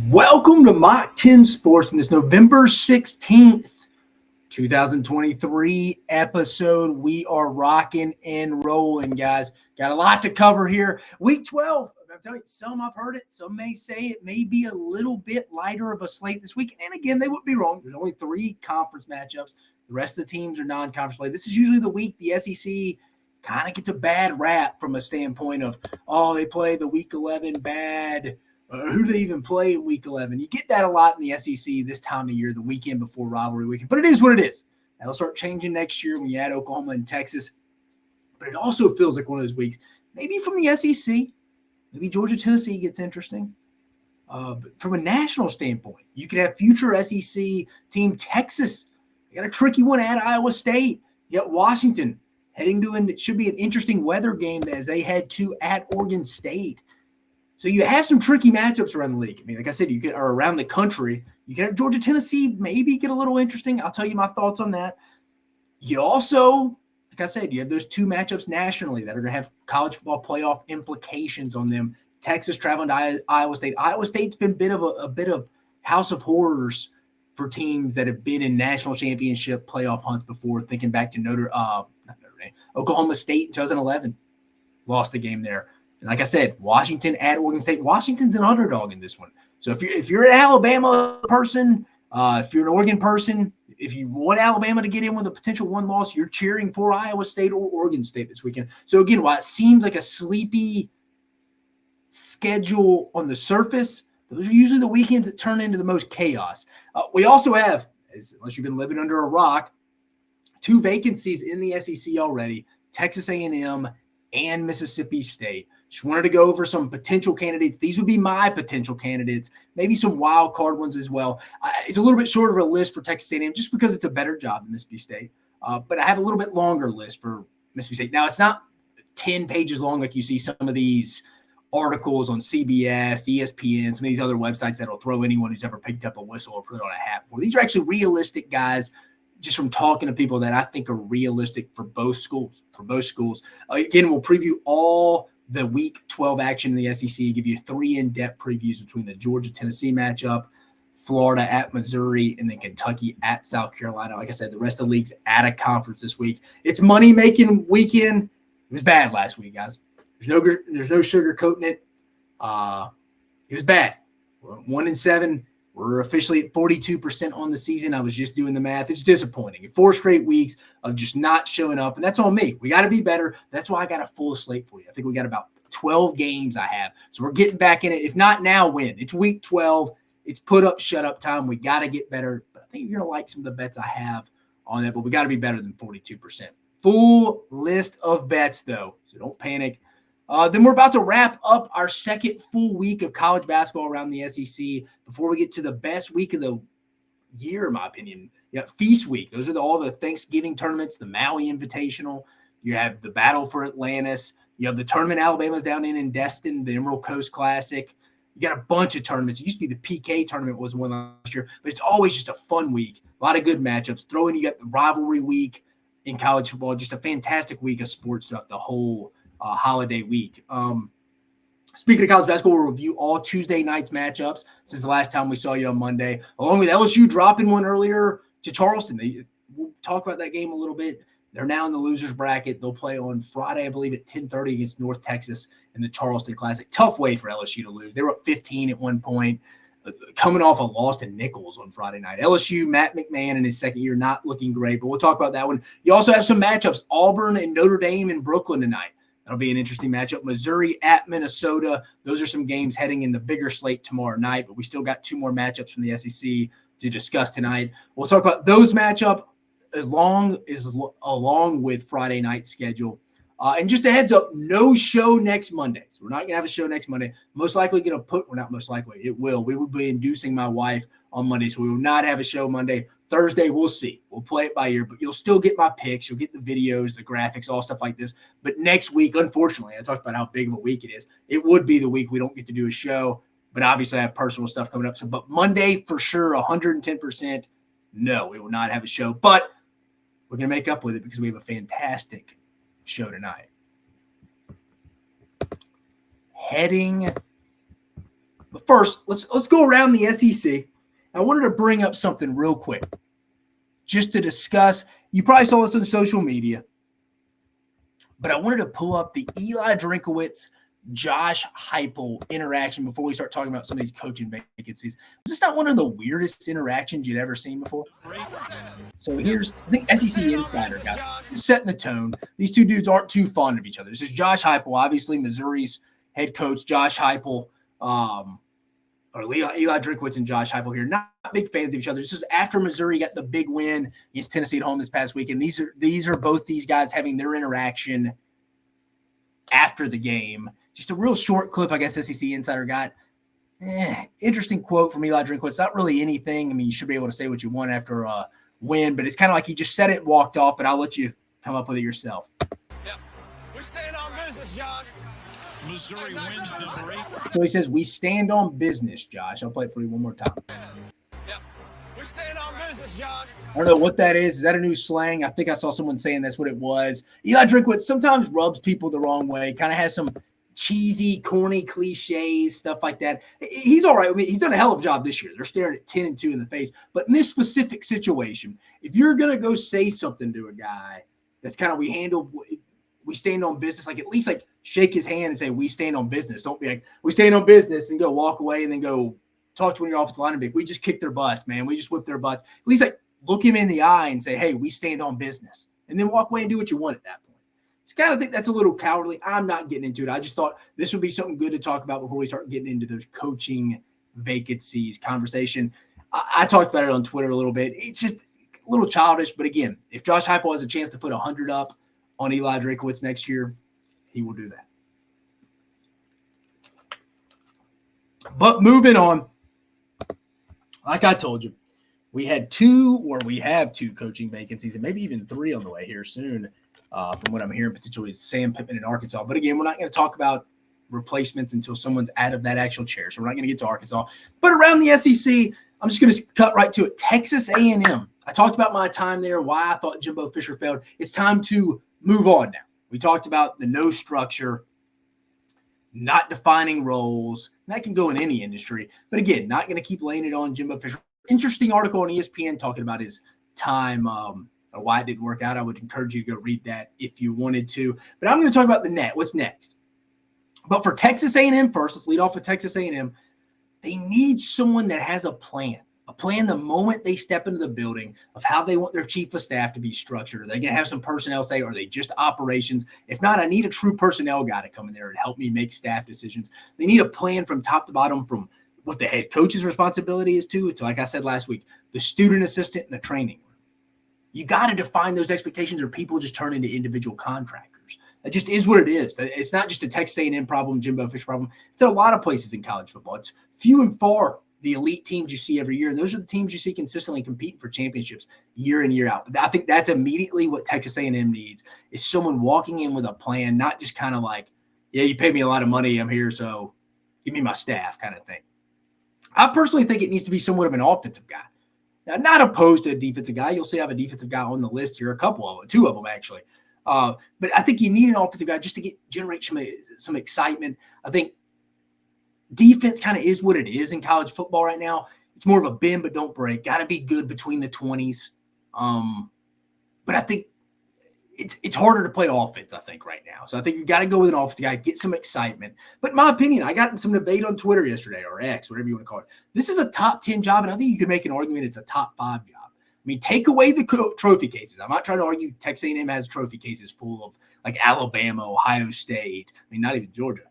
Welcome to Mock 10 Sports in this November 16th, 2023 episode. We are rocking and rolling, guys. Got a lot to cover here. Week 12, I'm telling you, some I've heard it. Some may say it may be a little bit lighter of a slate this week. And again, they would be wrong. There's only 3 conference matchups. The rest of the teams are non-conference play. This is usually the week the SEC kind of gets a bad rap from a standpoint of, oh, they play the week 11 bad. Who do they even play in week 11? You get that a lot in the SEC this time of year, the weekend before rivalry weekend. But it is what it is. That'll start changing next year when you add Oklahoma and Texas. But it also feels like one of those weeks, maybe from the SEC, maybe Georgia, Tennessee gets interesting. But from a national standpoint, you could have future SEC team Texas. You got a tricky one at Iowa State. You got Washington heading to it should be an interesting weather game as they head to at Oregon State. So you have some tricky matchups around the league. I mean, like I said, you could or around the country. You can have Georgia, Tennessee, maybe get a little interesting. I'll tell you my thoughts on that. You also, like I said, you have those 2 matchups nationally that are going to have college football playoff implications on them. Texas traveling to Iowa State. Iowa State's been a bit of house of horrors for teams that have been in national championship playoff hunts before. Thinking back to Oklahoma State in 2011, lost the game there. And like I said, Washington at Oregon State. Washington's an underdog in this one. So if you're an Alabama person, if you're an Oregon person, if you want Alabama to get in with a potential 1 loss, you're cheering for Iowa State or Oregon State this weekend. So again, while it seems like a sleepy schedule on the surface, those are usually the weekends that turn into the most chaos. We also have, unless you've been living under a rock, 2 vacancies in the SEC already, Texas A&M and Mississippi State. Just wanted to go over some potential candidates. These would be my potential candidates, maybe some wild card ones as well. It's a little bit shorter of a list for Texas A&M just because it's a better job than Mississippi State. But I have a little bit longer list for Mississippi State. Now, it's not 10 pages long like you see some of these articles on CBS, ESPN, some of these other websites that'll throw anyone who's ever picked up a whistle or put it on a hat for. These are actually realistic guys just from talking to people that I think are realistic for both schools. Again, we'll preview all the Week 12 action in the SEC, give you 3 in-depth previews between the Georgia-Tennessee matchup, Florida at Missouri, and then Kentucky at South Carolina. Like I said, the rest of the league's at a conference this week. It's money-making weekend. It was bad last week, guys. There's no sugarcoating it. It was bad. We're 1-7. We're officially at 42% on the season. I was just doing the math. It's disappointing. 4 straight weeks of just not showing up, and that's on me. We got to be better. That's why I got a full slate for you. I think we got about 12 games I have. So we're getting back in it. If not now, when? It's week 12. It's put up, shut up time. We got to get better. But I think you're going to like some of the bets I have on that, but we got to be better than 42%. Full list of bets, though, so don't panic. Then we're about to wrap up our second full week of college basketball around the SEC before we get to the best week of the year, in my opinion. You got Feast Week. Those are all the Thanksgiving tournaments, the Maui Invitational. You have the Battle for Atlantis. You have the tournament Alabama's down in Destin, the Emerald Coast Classic. You got a bunch of tournaments. It used to be the PK tournament was one last year, but it's always just a fun week. A lot of good matchups. Throw in, you got the rivalry week in college football. Just a fantastic week of sports throughout the whole holiday week. Speaking of college basketball, we'll review all Tuesday night's matchups since the last time we saw you on Monday, along with LSU dropping one earlier to Charleston. We'll talk about that game a little bit. They're now in the losers bracket. They'll play on Friday, I believe, at 10:30 against North Texas in the Charleston Classic. Tough way for LSU to lose. They were up 15 at one point, coming off a loss to Nichols on Friday night. LSU, Matt McMahon in his second year, not looking great, but we'll talk about that one. You also have some matchups, Auburn and Notre Dame in Brooklyn tonight. That'll be an interesting matchup. Missouri at Minnesota. Those are some games heading in the bigger slate tomorrow night, but we still got 2 more matchups from the SEC to discuss tonight. We'll talk about those matchups along with Friday night schedule. And just a heads up, no show next Monday. So we're not going to have a show next Monday. Most likely going to not most likely, it will. We will be inducing my wife on Monday, so we will not have a show Monday. Thursday, we'll see. We'll play it by ear, but you'll still get my picks. You'll get the videos, the graphics, all stuff like this. But next week, unfortunately, I talked about how big of a week it is. It would be the week we don't get to do a show, but obviously I have personal stuff coming up. So, but Monday, for sure, 110%, no, we will not have a show. But we're going to make up with it because we have a fantastic show tonight. Heading But first, let's go around the SEC. I wanted to bring up something real quick just to discuss. You probably saw this on social media, but I wanted to pull up the Eli Drinkowitz, Josh Heupel interaction before we start talking about some of these coaching vacancies. Was this not one of the weirdest interactions you'd ever seen before? So here's, I think SEC Insider got setting the tone. These two dudes aren't too fond of each other. This is Josh Heupel, obviously Missouri's head coach. Josh Heupel, or Eli Drinkowitz and Josh Heupel here, not big fans of each other. This is after Missouri got the big win against Tennessee at home this past week, and these are both these guys having their interaction after the game. Just a real short clip, I guess SEC Insider got. Interesting quote from Eli Drinkowitz. Not really anything. I mean, you should be able to say what you want after a win, but it's kind of like he just said it and walked off, but I'll let you come up with it yourself. Yep. We stand on business, Josh. Missouri wins number 8. So he says, we stand on business, Josh. I'll play it for you one more time. Yep. We stand on business, Josh. I don't know what that is. Is that a new slang? I think I saw someone saying that's what it was. Eli Drinkowitz sometimes rubs people the wrong way, kind of has some cheesy, corny cliches, stuff like that. He's all right. I mean, he's done a hell of a job this year. They're staring at 10-2 in the face. But in this specific situation, if you're going to go say something to a guy that's kind of we stand on business, like at least like shake his hand and say, we stand on business. Don't be like, we stand on business and go walk away and then go talk to one of your offensive linemen. We just kicked their butts, man. We just whipped their butts. At least like look him in the eye and say, hey, we stand on business. And then walk away and do what you want at that point. I kind of think that's a little cowardly. I'm not getting into it. I just thought this would be something good to talk about before we start getting into those coaching vacancies conversation. I talked about it on Twitter a little bit. It's just a little childish. But again, if Josh Heupel has a chance to put 100 up on Eli Drinkowitz next year, he will do that. But moving on, like I told you, we have two coaching vacancies and maybe even 3 on the way here soon. From what I'm hearing, potentially it's Sam Pittman in Arkansas. But again, we're not going to talk about replacements until someone's out of that actual chair. So we're not going to get to Arkansas. But around the SEC, I'm just going to cut right to it. Texas A&M. I talked about my time there, why I thought Jimbo Fisher failed. It's time to move on now. We talked about the no structure, not defining roles. That can go in any industry. But again, not going to keep laying it on Jimbo Fisher. Interesting article on ESPN talking about his time, why it didn't work out. I would encourage you to go read that if you wanted to. But I'm going to talk about the net. What's next? But for Texas A&M first, let's lead off with Texas A&M. They need someone that has a plan the moment they step into the building of how they want their chief of staff to be structured. Are they going to have some personnel say, or are they just operations? If not, I need a true personnel guy to come in there and help me make staff decisions. They need a plan from top to bottom, from what the head coach's responsibility is to like I said last week, the student assistant and the training room. You got to define those expectations, or people just turn into individual contractors. That just is what it is. It's not just a Texas A&M problem, Jimbo Fisher problem. It's at a lot of places in college football. It's few and far the elite teams you see every year, and those are the teams you see consistently competing for championships year in, year out. But I think that's immediately what Texas A&M needs, is someone walking in with a plan, not just kind of like, yeah, you pay me a lot of money, I'm here, so give me my staff kind of thing. I personally think it needs to be somewhat of an offensive guy. Now, not opposed to a defensive guy. You'll see I have a defensive guy on the list here, two of them actually. But I think you need an offensive guy just to generate some excitement. I think defense kind of is what it is in college football right now. It's more of a bend but don't break. Got to be good between the 20s. But I think it's harder to play offense, I think, right now. So I think you got to go with an offensive guy, get some excitement. But in my opinion, I got in some debate on Twitter yesterday, or X, whatever you want to call it. This is a top 10 job, and I think you could make an argument it's a top 5 job. I mean, take away the trophy cases. I'm not trying to argue Texas A&M has trophy cases full of like Alabama, Ohio State. I mean, not even Georgia.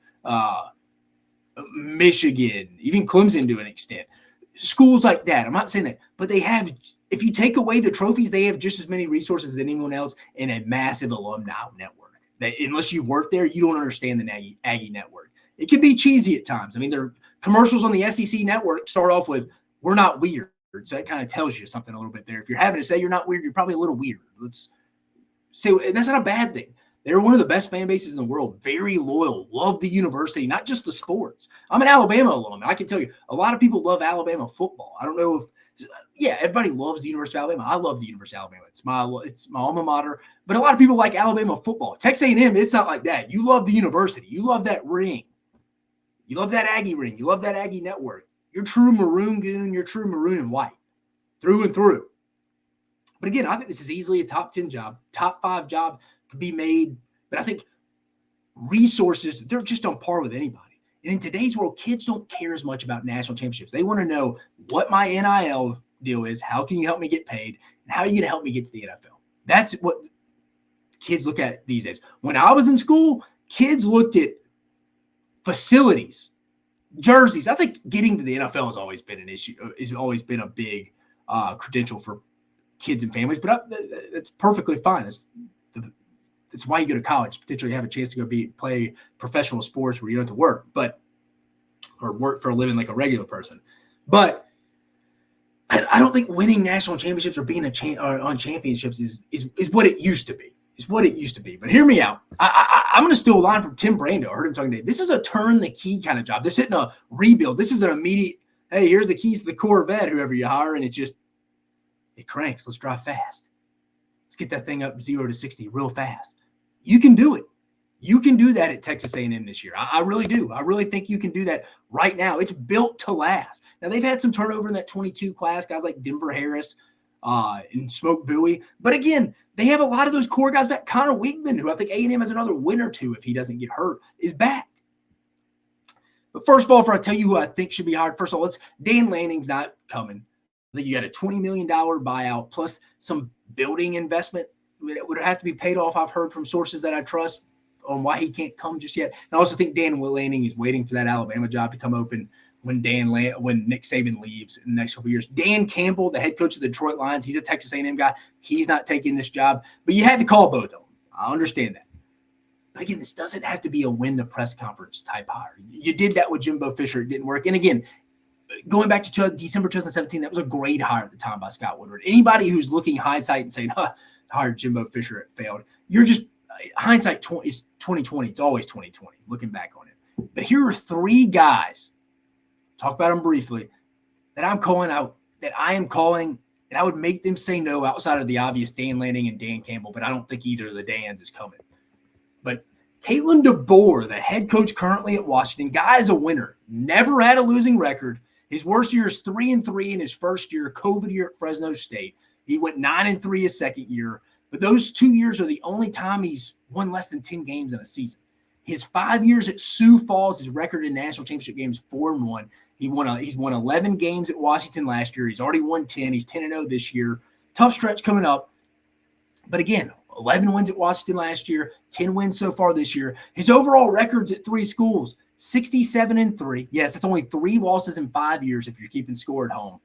Michigan, even Clemson to an extent. Schools like that. I'm not saying that, but they have, if you take away the trophies, they have just as many resources as anyone else in a massive alumni network. That unless you've worked there, you don't understand the Aggie network. It can be cheesy at times. I mean, their commercials on the SEC network start off with, we're not weird. So that kind of tells you something a little bit there. If you're having to say you're not weird, you're probably a little weird. Let's say, and that's not a bad thing. They're one of the best fan bases in the world, very loyal, love the university, not just the sports. I'm an Alabama alum, and I can tell you a lot of people love Alabama football. I don't know if, everybody loves the University of Alabama. I love the University of Alabama. It's my alma mater, but a lot of people like Alabama football. Texas A&M, it's not like that. You love the university. You love that ring. You love that Aggie ring. You love that Aggie network. You're true maroon goon. You're true maroon and white through and through. But again, I think this is easily a top 10 job, top 5 job could be made. But I think resources, they're just on par with anybody. And in today's world, kids don't care as much about national championships. They want to know what my NIL deal is. How can you help me get paid? And how are you going to help me get to the NFL? That's what kids look at these days. When I was in school, kids looked at facilities, jerseys. I think getting to the NFL has always been an issue. Has always been a big credential for kids and families, but it's perfectly fine. It's why you go to college, potentially have a chance to go play professional sports where you don't have to work, or work for a living like a regular person. But I don't think winning national championships or being on championships is what it used to be. It's what it used to be. But hear me out. I'm going to steal a line from Tim Brando. I heard him talking today. This is a turn the key kind of job. This isn't a rebuild. This is an immediate, hey, here's the keys to the Corvette, whoever you hire, and it cranks. Let's drive fast. Let's get that thing up 0 to 60 real fast. You can do it. You can do that at Texas A&M this year. I really do. I really think you can do that right now. It's built to last. Now, they've had some turnover in that 22 class, guys like Denver Harris and Smoke Bowie. But again, they have a lot of those core guys back. Connor Weigman, who I think A&M has another win or two if he doesn't get hurt, is back. But first of all, before I tell you who I think should be hired, first of all, Dan Lanning's not coming. I think you got a $20 million buyout plus some building investment that would have to be paid off. I've heard from sources that I trust on why he can't come just yet. And I also think Dan Lanning is waiting for that Alabama job to come open when Nick Saban leaves in the next couple of years. Dan Campbell, the head coach of the Detroit Lions, he's a Texas A&M guy. He's not taking this job, but you had to call both of them. I understand that. But again, this doesn't have to be a win the press conference type hire. You did that with Jimbo Fisher. It didn't work. And again, going back to December 2017, that was a great hire at the time by Scott Woodward. Anybody who's looking hindsight and saying, hired Jimbo Fisher, it failed. You're just hindsight is 2020. It's always 2020 looking back on it. But here are 3 guys, talk about them briefly, that I'm calling out, that I am calling, and I would make them say no outside of the obvious Dan Lanning and Dan Campbell, but I don't think either of the Dans is coming. But Kalen DeBoer, the head coach currently at Washington, guy is a winner, never had a losing record. His worst year is 3-3 in his first year, COVID year at Fresno State. He went 9-3 his second year, but those 2 years are the only time he's won less than 10 games in a season. His 5 years at Sioux Falls, his record in national championship games 4-1. He's won 11 games at Washington last year. He's already won 10. He's 10-0 this year. Tough stretch coming up. But again, 11 wins at Washington last year, 10 wins so far this year. His overall records at 3 schools, 67-3. Yes, that's only 3 losses in 5 years if you're keeping score at home.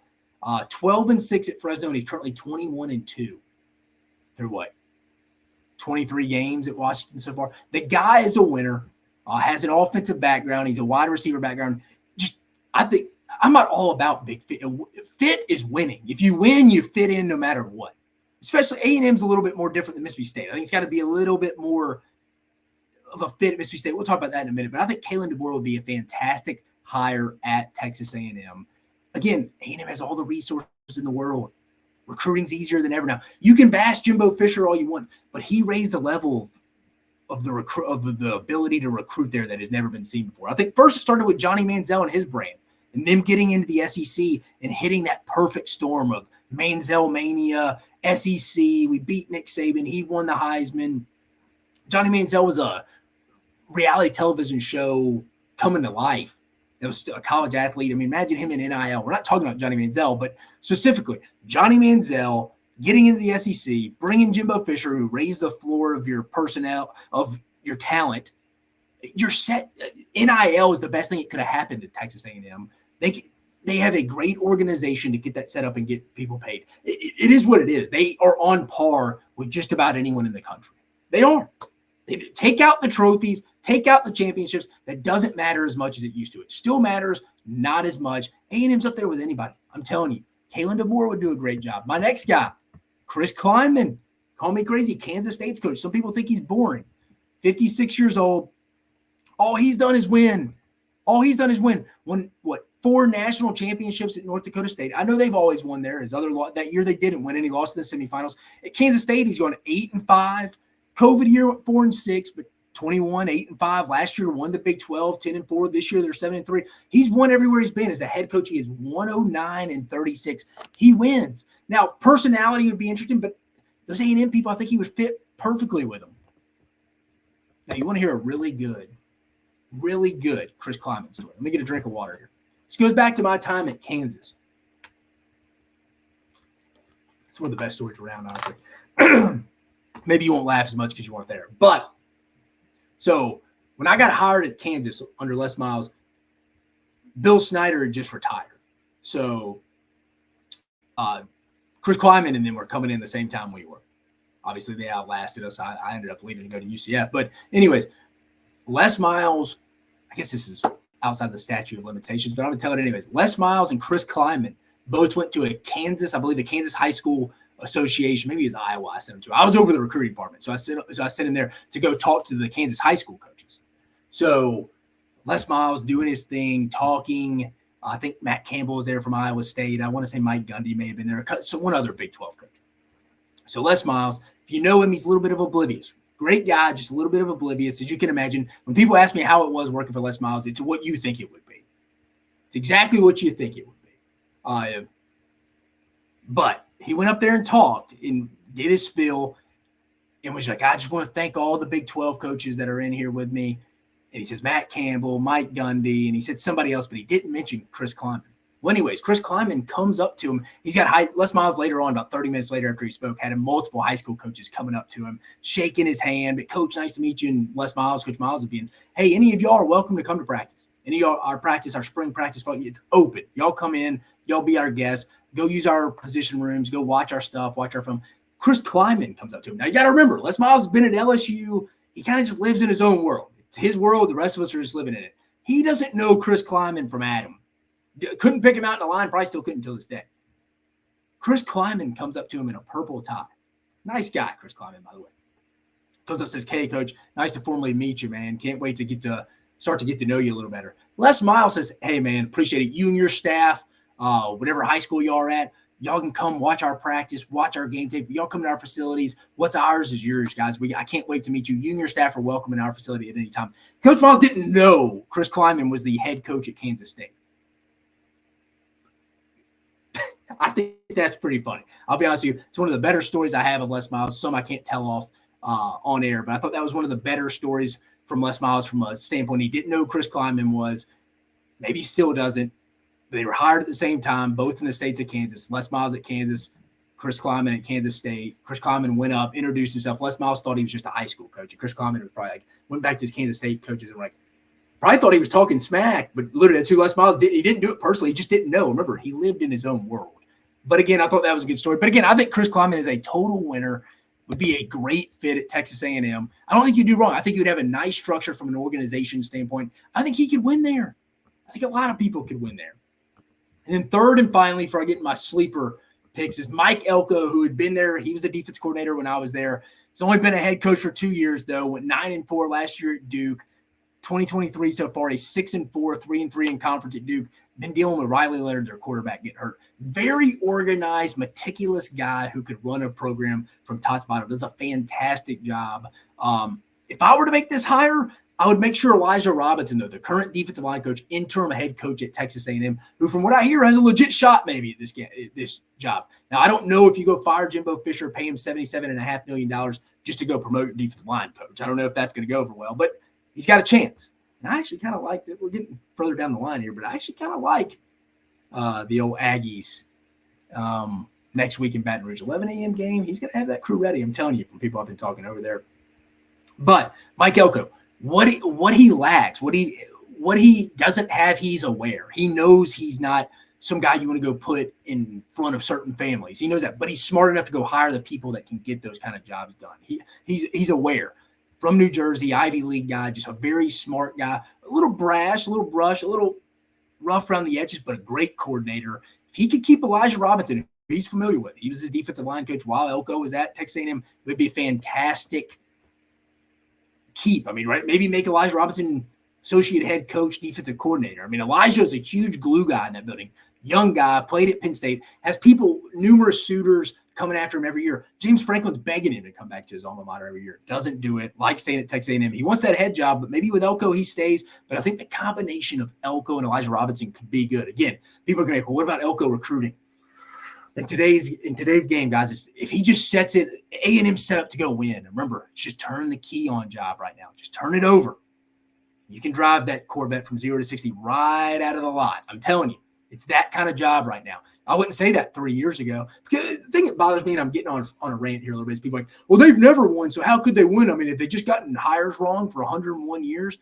12-6 at Fresno, and he's currently 21-2 through what? 23 games at Washington so far. The guy is a winner, has an offensive background. He's a wide receiver background. I think I'm not all about big fit. Fit is winning. If you win, you fit in no matter what. Especially A&M's a little bit more different than Mississippi State. I think it's got to be a little bit more of a fit at Mississippi State. We'll talk about that in a minute. But I think Kalen DeBoer would be a fantastic hire at Texas A&M. Again, A&M has all the resources in the world. Recruiting's easier than ever now. You can bash Jimbo Fisher all you want, but he raised the level of the ability to recruit there that has never been seen before. I think first it started with Johnny Manziel and his brand, and them getting into the SEC and hitting that perfect storm of Manziel mania, SEC. We beat Nick Saban. He won the Heisman. Johnny Manziel was a reality television show coming to life. That was a college athlete. I mean, imagine him in NIL. We're not talking about Johnny Manziel, but specifically Johnny Manziel getting into the SEC, bringing Jimbo Fisher, who raised the floor of your personnel, of your talent. You're set. NIL is the best thing that could have happened to Texas A&M. They have a great organization to get that set up and get people paid. It is what it is. They are on par with just about anyone in the country. They are. They take out the trophies, take out the championships. That doesn't matter as much as it used to. It still matters, not as much. A&M's up there with anybody. I'm telling you. Kalen DeBoer would do a great job. My next guy, Chris Kleinman. Call me crazy. Kansas State's coach. Some people think he's boring. 56 years old. All he's done is win. Won, 4 national championships at North Dakota State. I know they've always won there. That year they didn't win, and he lost in the semifinals. At Kansas State, he's going 8-5. COVID year went 4-6, but 21, 8-5. Last year won the Big 12, 10-4. This year they're 7-3. He's won everywhere he's been as a head coach. He is 109-36. He wins. Now, personality would be interesting, but those A&M people, I think he would fit perfectly with them. Now, you want to hear a really good Chris Kleiman story. Let me get a drink of water here. This goes back to my time at Kansas. It's one of the best stories around, honestly. Maybe you won't laugh as much because you weren't there. But, so, when I got hired at Kansas under Les Miles, Bill Snyder had just retired. So, Chris Kleiman and them were coming in the same time we were. Obviously, they outlasted us. I ended up leaving to go to UCF. But anyways, Les Miles, I guess this is outside the statute of limitations, but I'm going to tell it anyways. Les Miles and Chris Kleiman both went to a Kansas High School Association. Maybe it was Iowa I sent him to. I was over the recruiting department. So I sent him there to go talk to the Kansas high school coaches. So Les Miles doing his thing, talking. I think Matt Campbell was there from Iowa State. I want to say Mike Gundy may have been there. So one other Big 12 coach. So Les Miles, if you know him, he's a little bit of oblivious. Great guy, just a little bit of oblivious. As you can imagine, when people ask me how it was working for Les Miles, it's what you think it would be. It's exactly what you think it would be. But he went up there and talked and did his spiel and was like, I just want to thank all the Big 12 coaches that are in here with me. And he says Matt Campbell, Mike Gundy, and he said somebody else, but he didn't mention Chris Kleiman. Well, anyways, Chris Kleiman comes up to him. He's got Les Miles later on, about 30 minutes later after he spoke, had multiple high school coaches coming up to him, shaking his hand. But, Coach, nice to meet you. And Les Miles, Coach Miles, would be, hey, any of y'all are welcome to come to practice. Any of y'all, our spring practice, it's open. Y'all come in. Y'all be our guests. Go use our position rooms. Go watch our stuff, watch our film. Chris Kleiman comes up to him. Now, you got to remember, Les Miles has been at LSU. He kind of just lives in his own world. It's his world. The rest of us are just living in it. He doesn't know Chris Kleiman from Adam. Couldn't pick him out in the line. Probably still couldn't until this day. Chris Kleiman comes up to him in a purple tie. Nice guy, Chris Kleiman, by the way. Comes up and says, hey, Coach, nice to formally meet you, man. Can't wait to start to get to know you a little better. Les Miles says, hey, man, appreciate it. You and your staff, whatever high school y'all are at, y'all can come watch our practice, watch our game tape. Y'all come to our facilities. What's ours is yours, guys. I can't wait to meet you. You and your staff are welcome in our facility at any time. Coach Miles didn't know Chris Kleiman was the head coach at Kansas State. I think that's pretty funny. I'll be honest with you. It's one of the better stories I have of Les Miles. Some I can't tell off on air, but I thought that was one of the better stories from Les Miles from a standpoint. He didn't know who Chris Kleiman was. Maybe he still doesn't. They were hired at the same time, both in the states of Kansas. Les Miles at Kansas, Chris Kleiman at Kansas State. Chris Kleiman went up, introduced himself. Les Miles thought he was just a high school coach. And Chris Kleiman was probably went back to his Kansas State coaches and probably thought he was talking smack, but literally that's who Les Miles did. He didn't do it personally. He just didn't know. Remember, he lived in his own world. But again, I thought that was a good story. But again, I think Chris Kleiman is a total winner, would be a great fit at Texas A&M. I don't think you'd do wrong. I think you would have a nice structure from an organization standpoint. I think he could win there. I think a lot of people could win there. And then third and finally, before I get my sleeper picks, is Mike Elko, who had been there. He was the defense coordinator when I was there. He's only been a head coach for 2 years, though. Went 9-4 last year at Duke. 2023 so far, a 6-4, 3-3 in conference at Duke. Been dealing with Riley Leonard, their quarterback, get hurt. Very organized, meticulous guy who could run a program from top to bottom. Does a fantastic job. If I were to make this hire, I would make sure Elijah Robinson, though, the current defensive line coach, interim head coach at Texas A&M, who from what I hear has a legit shot maybe at this job. Now, I don't know if you go fire Jimbo Fisher, pay him $77.5 million just to go promote your defensive line coach. I don't know if that's going to go over well, but he's got a chance. And I actually kind of like that. We're getting further down the line here, but I actually kind of like the old Aggies next week in Baton Rouge. 11 a.m. game. He's going to have that crew ready. I'm telling you from people I've been talking over there. But Mike Elko, what he lacks, what he doesn't have, he's aware. He knows he's not some guy you want to go put in front of certain families. He knows that, but he's smart enough to go hire the people that can get those kind of jobs done. He's aware. From New Jersey, Ivy League guy, just a very smart guy, a little brash, a little brush, a little rough around the edges, but a great coordinator. If he could keep Elijah Robinson, who he's familiar with, he was his defensive line coach while Elko was at Texas A&M, it would be a fantastic keep. I mean, right? Maybe make Elijah Robinson associate head coach, defensive coordinator. I mean, Elijah is a huge glue guy in that building. Young guy, played at Penn State, has people, numerous suitors, coming after him every year. James Franklin's begging him to come back to his alma mater every year. Doesn't do it. Likes staying at Texas A&M. He wants that head job, but maybe with Elko he stays. But I think the combination of Elko and Elijah Robinson could be good. Again, people are going to go, what about Elko recruiting? In today's game, guys, if he just sets it, A&M set up to go win. Remember, just turn the key on job right now. Just turn it over. You can drive that Corvette from 0 to 60 right out of the lot. I'm telling you, it's that kind of job right now. I wouldn't say that 3 years ago. Because the thing that bothers me, and I'm getting on a rant here a little bit, is people are like, well, they've never won, so how could they win? I mean, if they just gotten hires wrong for 101 years,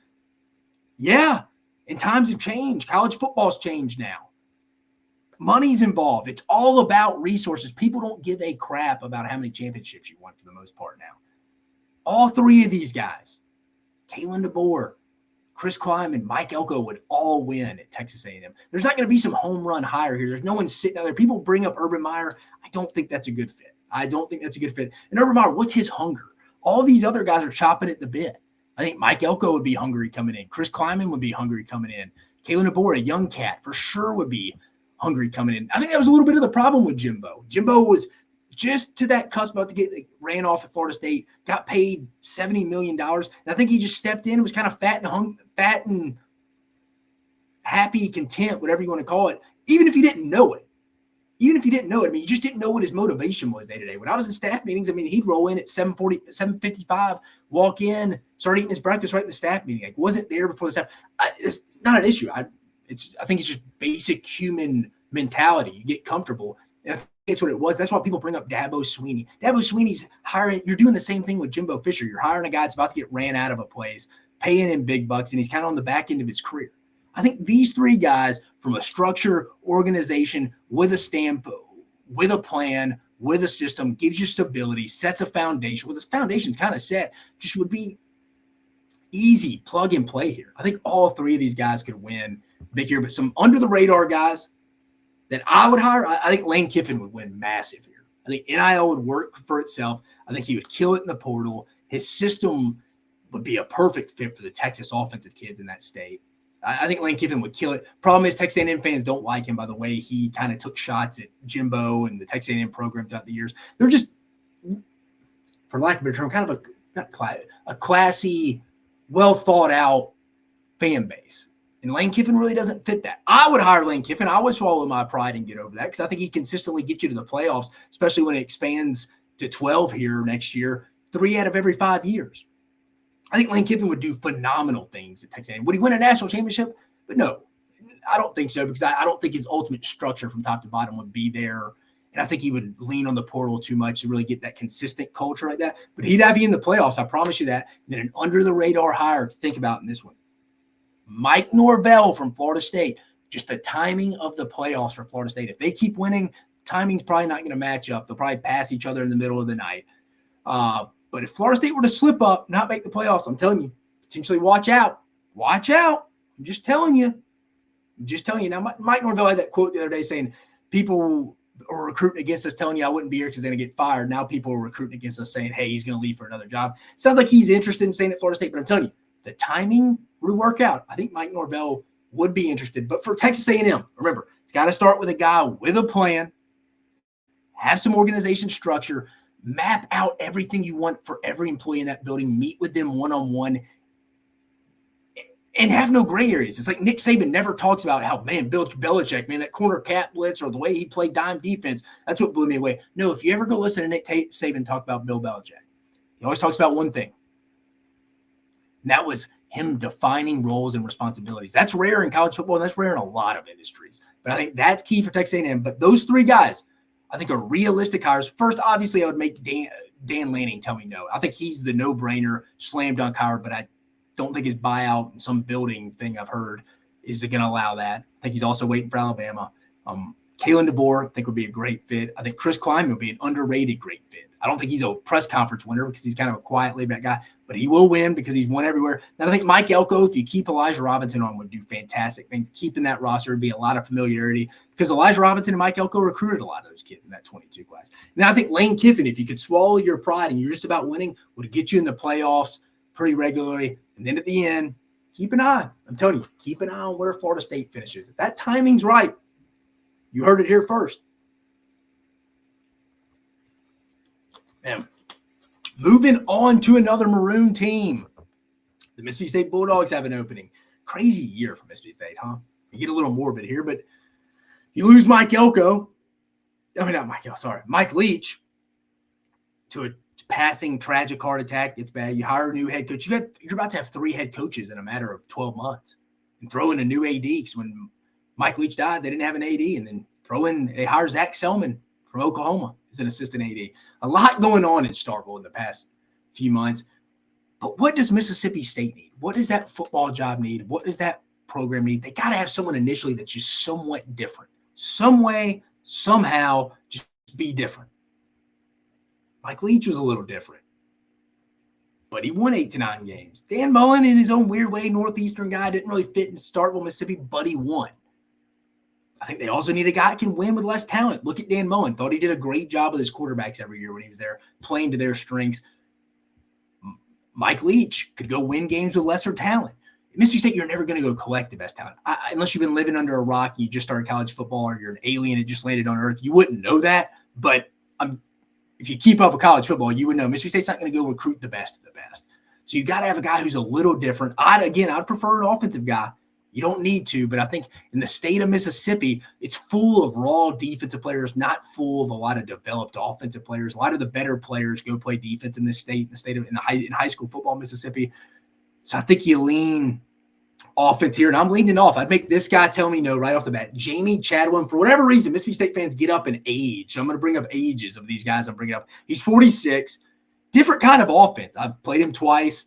yeah, and times have changed. College football's changed now. Money's involved. It's all about resources. People don't give a crap about how many championships you won for the most part now. All three of these guys, Kalen DeBoer, Chris Kleiman, Mike Elko would all win at Texas A&M. There's not going to be some home run hire here. There's no one sitting out there. People bring up Urban Meyer. I don't think that's a good fit. And Urban Meyer, what's his hunger? All these other guys are chopping at the bit. I think Mike Elko would be hungry coming in. Chris Kleiman would be hungry coming in. Kalen DeBoer, a young cat, for sure would be hungry coming in. I think that was a little bit of the problem with Jimbo. Jimbo was just to that cusp about to get ran off at Florida State, got paid $70 million. And I think he just stepped in and was kind of fat and happy, content, whatever you want to call it, even if he didn't know it. I mean, you just didn't know what his motivation was day to day. When I was in staff meetings, I mean, he'd roll in at 7:55, walk in, start eating his breakfast right in the staff meeting. Like, wasn't there before the staff. It's not an issue. I think it's just basic human mentality. You get comfortable. And I think that's what it was. That's why people bring up Dabo Swinney. Dabo Swinney's hiring. You're doing the same thing with Jimbo Fisher. You're hiring a guy that's about to get ran out of a place, paying him big bucks, and he's kind of on the back end of his career. I think these three guys, from a structure, organization, with a stamp, with a plan, with a system, gives you stability, sets a foundation. Well, this foundation's kind of set, just would be easy plug and play here. I think all three of these guys could win big here, but some under the radar guys that I would hire, I think Lane Kiffin would win massive here. I think NIL would work for itself. I think he would kill it in the portal. His system would be a perfect fit for the Texas offensive kids in that state. I think Lane Kiffin would kill it. Problem is, Texas A&M fans don't like him by the way he kind of took shots at Jimbo and the Texas A&M program throughout the years. They're just, for lack of a better term, kind of a classy, well thought out fan base. And Lane Kiffin really doesn't fit that. I would hire Lane Kiffin. I would swallow my pride and get over that because I think he consistently get you to the playoffs, especially when it expands to 12 here next year, 3 out of every 5 years. I think Lane Kiffin would do phenomenal things at Texas A&M. Would he win a national championship? But no, I don't think so because I don't think his ultimate structure from top to bottom would be there. And I think he would lean on the portal too much to really get that consistent culture like that. But he'd have you in the playoffs, I promise you that. And then an under-the-radar hire to think about in this one. Mike Norvell from Florida State. Just the timing of the playoffs for Florida State. If they keep winning, timing's probably not going to match up. They'll probably pass each other in the middle of the night. But if Florida State were to slip up, not make the playoffs, I'm telling you, potentially watch out. Watch out. I'm just telling you. Now, Mike Norvell had that quote the other day saying people are recruiting against us, telling you I wouldn't be here because they're going to get fired. Now people are recruiting against us saying, hey, he's going to leave for another job. Sounds like he's interested in staying at Florida State, but I'm telling you, the timing would work out. I think Mike Norvell would be interested. But for Texas A&M, remember, it's got to start with a guy with a plan, have some organization structure, map out everything you want for every employee in that building, meet with them one-on-one, and have no gray areas. It's like Nick Saban never talks about how, man, Bill Belichick, man, that corner cat blitz or the way he played dime defense, that's what blew me away. No, if you ever go listen to Nick Saban talk about Bill Belichick, he always talks about one thing, and that was him defining roles and responsibilities. That's rare in college football, and that's rare in a lot of industries. But I think that's key for Texas A&M. But those three guys, I think, are realistic hires. First, obviously, I would make Dan Lanning tell me no. I think he's the no-brainer, slam dunk hire, but I don't think his buyout in some building thing I've heard is going to allow that. I think he's also waiting for Alabama. Kalen DeBoer, I think, would be a great fit. I think Chris Kleiman would be an underrated great fit. I don't think he's a press conference winner because he's kind of a quiet, laid-back guy, but he will win because he's won everywhere. And I think Mike Elko, if you keep Elijah Robinson on, would do fantastic things. Keeping that roster would be a lot of familiarity because Elijah Robinson and Mike Elko recruited a lot of those kids in that 22 class. And I think Lane Kiffin, if you could swallow your pride and you're just about winning, would get you in the playoffs pretty regularly. And then at the end, keep an eye. I'm telling you, keep an eye on where Florida State finishes. If that timing's right, you heard it here first. Man, moving on to another Maroon team. The Mississippi State Bulldogs have an opening. Crazy year for Mississippi State, huh? You get a little morbid here, but you lose Mike Leach to a passing tragic heart attack. It's bad. You hire a new head coach. You're about to have 3 head coaches in a matter of 12 months. And throw in a new AD, because when Mike Leach died, they didn't have an AD. And then they hire Zach Selman from Oklahoma as an assistant AD. A lot going on in Starkville in the past few months. But what does Mississippi State need? What does that football job need? What does that program need? They got to have someone initially that's just somewhat different. Some way, somehow, just be different. Mike Leach was a little different, but he won 8 to 9 games. Dan Mullen, in his own weird way, Northeastern guy, didn't really fit in Starkville, Mississippi, but he won. I think they also need a guy that can win with less talent. Look at Dan Mullen. Thought he did a great job with his quarterbacks every year when he was there, playing to their strengths. Mike Leach could go win games with lesser talent. At Mississippi State, you're never going to go collect the best talent. Unless you've been living under a rock, you just started college football, or you're an alien that just landed on Earth. You wouldn't know that. But if you keep up with college football, you would know Mississippi State's not going to go recruit the best of the best. So you got to have a guy who's a little different. I'd prefer an offensive guy. You don't need to, but I think in the state of Mississippi, it's full of raw defensive players, not full of a lot of developed offensive players. A lot of the better players go play defense in this state, in high school football, Mississippi. So I think you lean offense here, and I'm leaning off. I'd make this guy tell me no right off the bat. Jamie Chadwell, for whatever reason, Mississippi State fans get up in age. So I'm going to bring up ages of these guys I'm bringing up. He's 46, different kind of offense. I've played him twice.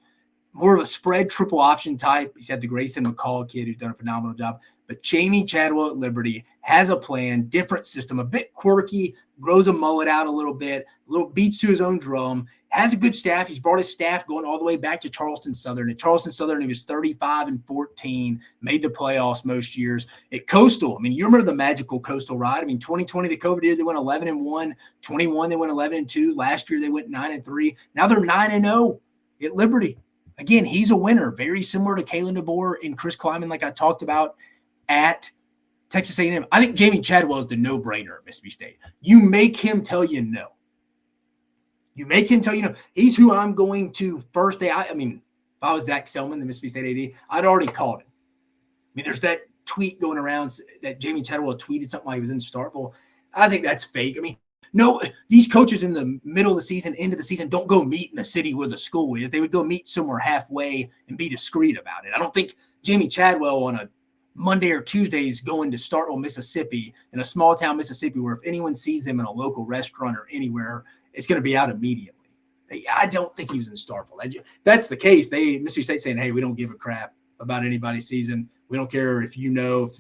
More of a spread triple option type. He's had the Grayson McCall kid who's done a phenomenal job. But Jamie Chadwell at Liberty has a plan, different system, a bit quirky, grows a mullet out a little bit, a little beats to his own drum, has a good staff. He's brought his staff going all the way back to Charleston Southern. At Charleston Southern, he was 35-14, made the playoffs most years. At Coastal, you remember the magical Coastal ride. 2020, the COVID year, they went 11-1. 21, they went 11-2. Last year, they went 9-3. Now they're 9-0 at Liberty. Again, he's a winner, very similar to Kalen DeBoer and Chris Kleiman, like I talked about at Texas A&M. I think Jamie Chadwell is the no-brainer at Mississippi State. You make him tell you no. You make him tell you no. He's who I'm going to first day. If I was Zach Selman, the Mississippi State AD, I'd already called him. There's that tweet going around that Jamie Chadwell tweeted something while he was in Starkville. I think that's fake. No, these coaches in the middle of the season, end of the season, don't go meet in the city where the school is. They would go meet somewhere halfway and be discreet about it. I don't think Jamie Chadwell on a Monday or Tuesday is going to Starkville, Mississippi, in a small town Mississippi, where if anyone sees them in a local restaurant or anywhere, it's going to be out immediately. I don't think he was in Starkville. If that's the case, Mississippi State saying, hey, we don't give a crap about anybody's season. We don't care if if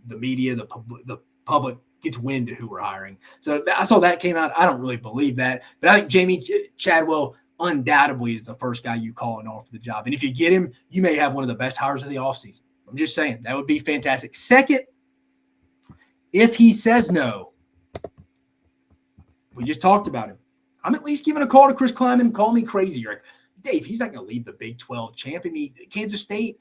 the media, the public gets wind to who we're hiring. So I saw that came out. I don't really believe that. But I think Jamie Chadwell undoubtedly is the first guy you call and offer the job. And if you get him, you may have one of the best hires of the offseason. I'm just saying, that would be fantastic. Second, if he says no, we just talked about him. I'm at least giving a call to Chris Kleiman. Call me crazy. You're like, Dave, he's not going to leave the Big 12 champ. Kansas State,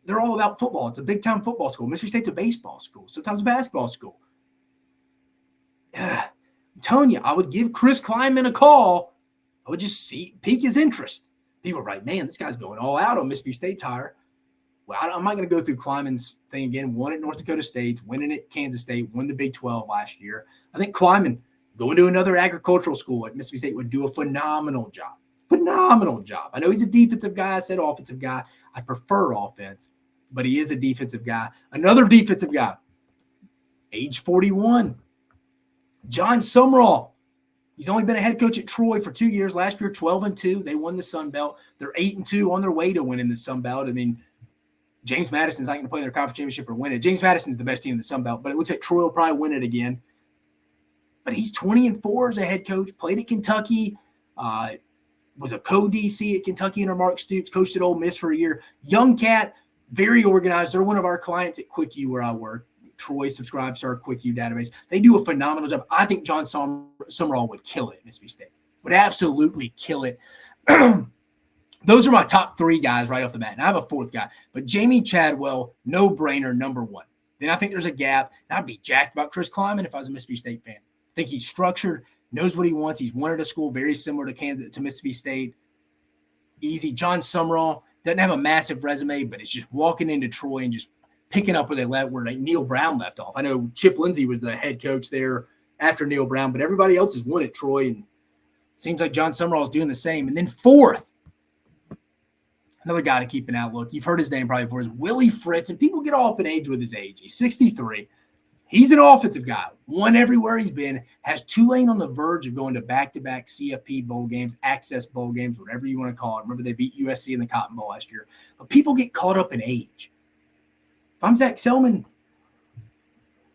they're all about football. It's a big-time football school. Mississippi State's a baseball school, sometimes a basketball school. I'm telling you, I would give Chris Kleiman a call. I would just pique his interest. People are like, man, this guy's going all out on Mississippi State's hire. Well, I'm not going to go through Kleiman's thing again. Won at North Dakota State, winning at Kansas State, won the Big 12 last year. I think Kleiman going to another agricultural school at Mississippi State would do a phenomenal job. Phenomenal job. I know he's a defensive guy. I said offensive guy. I prefer offense, but he is a defensive guy. Another defensive guy, age 41. John Sumrall. He's only been a head coach at Troy for 2 years. Last year, 12-2. They won the Sun Belt. They're 8-2 on their way to winning the Sun Belt. James Madison's not going to play in their conference championship or win it. James Madison's the best team in the Sun Belt, but it looks like Troy will probably win it again. But he's 20-4 as a head coach. Played at Kentucky. Was a co-DC at Kentucky under Mark Stoops. Coached at Ole Miss for a year. Young cat, very organized. They're one of our clients at QuickU where I work. Troy subscribes to our QuickU database. They do a phenomenal job. I think John Sumrall would kill it at Mississippi State. Would absolutely kill it. Those are my top 3 guys right off the bat. And I have a 4th guy. But Jamie Chadwell, no-brainer, number 1. Then I think there's a gap. And I'd be jacked about Chris Kleiman if I was a Mississippi State fan. I think he's structured. knows what he wants. He's wanted a school very similar to Mississippi State. Easy. John Sumrall doesn't have a massive resume, but it's just walking into Troy and just picking up where Neil Brown left off. I know Chip Lindsey was the head coach there after Neil Brown, but everybody else has won at Troy, and it seems like John Sumrall is doing the same. And then fourth, another guy to keep an outlook. You've heard his name probably before, is Willie Fritz, and people get all up in age with his age. He's 63. He's an offensive guy, won everywhere he's been, has Tulane on the verge of going to back-to-back CFP bowl games, Access bowl games, whatever you want to call it. Remember, they beat USC in the Cotton Bowl last year. But people get caught up in age. If I'm Zach Selman,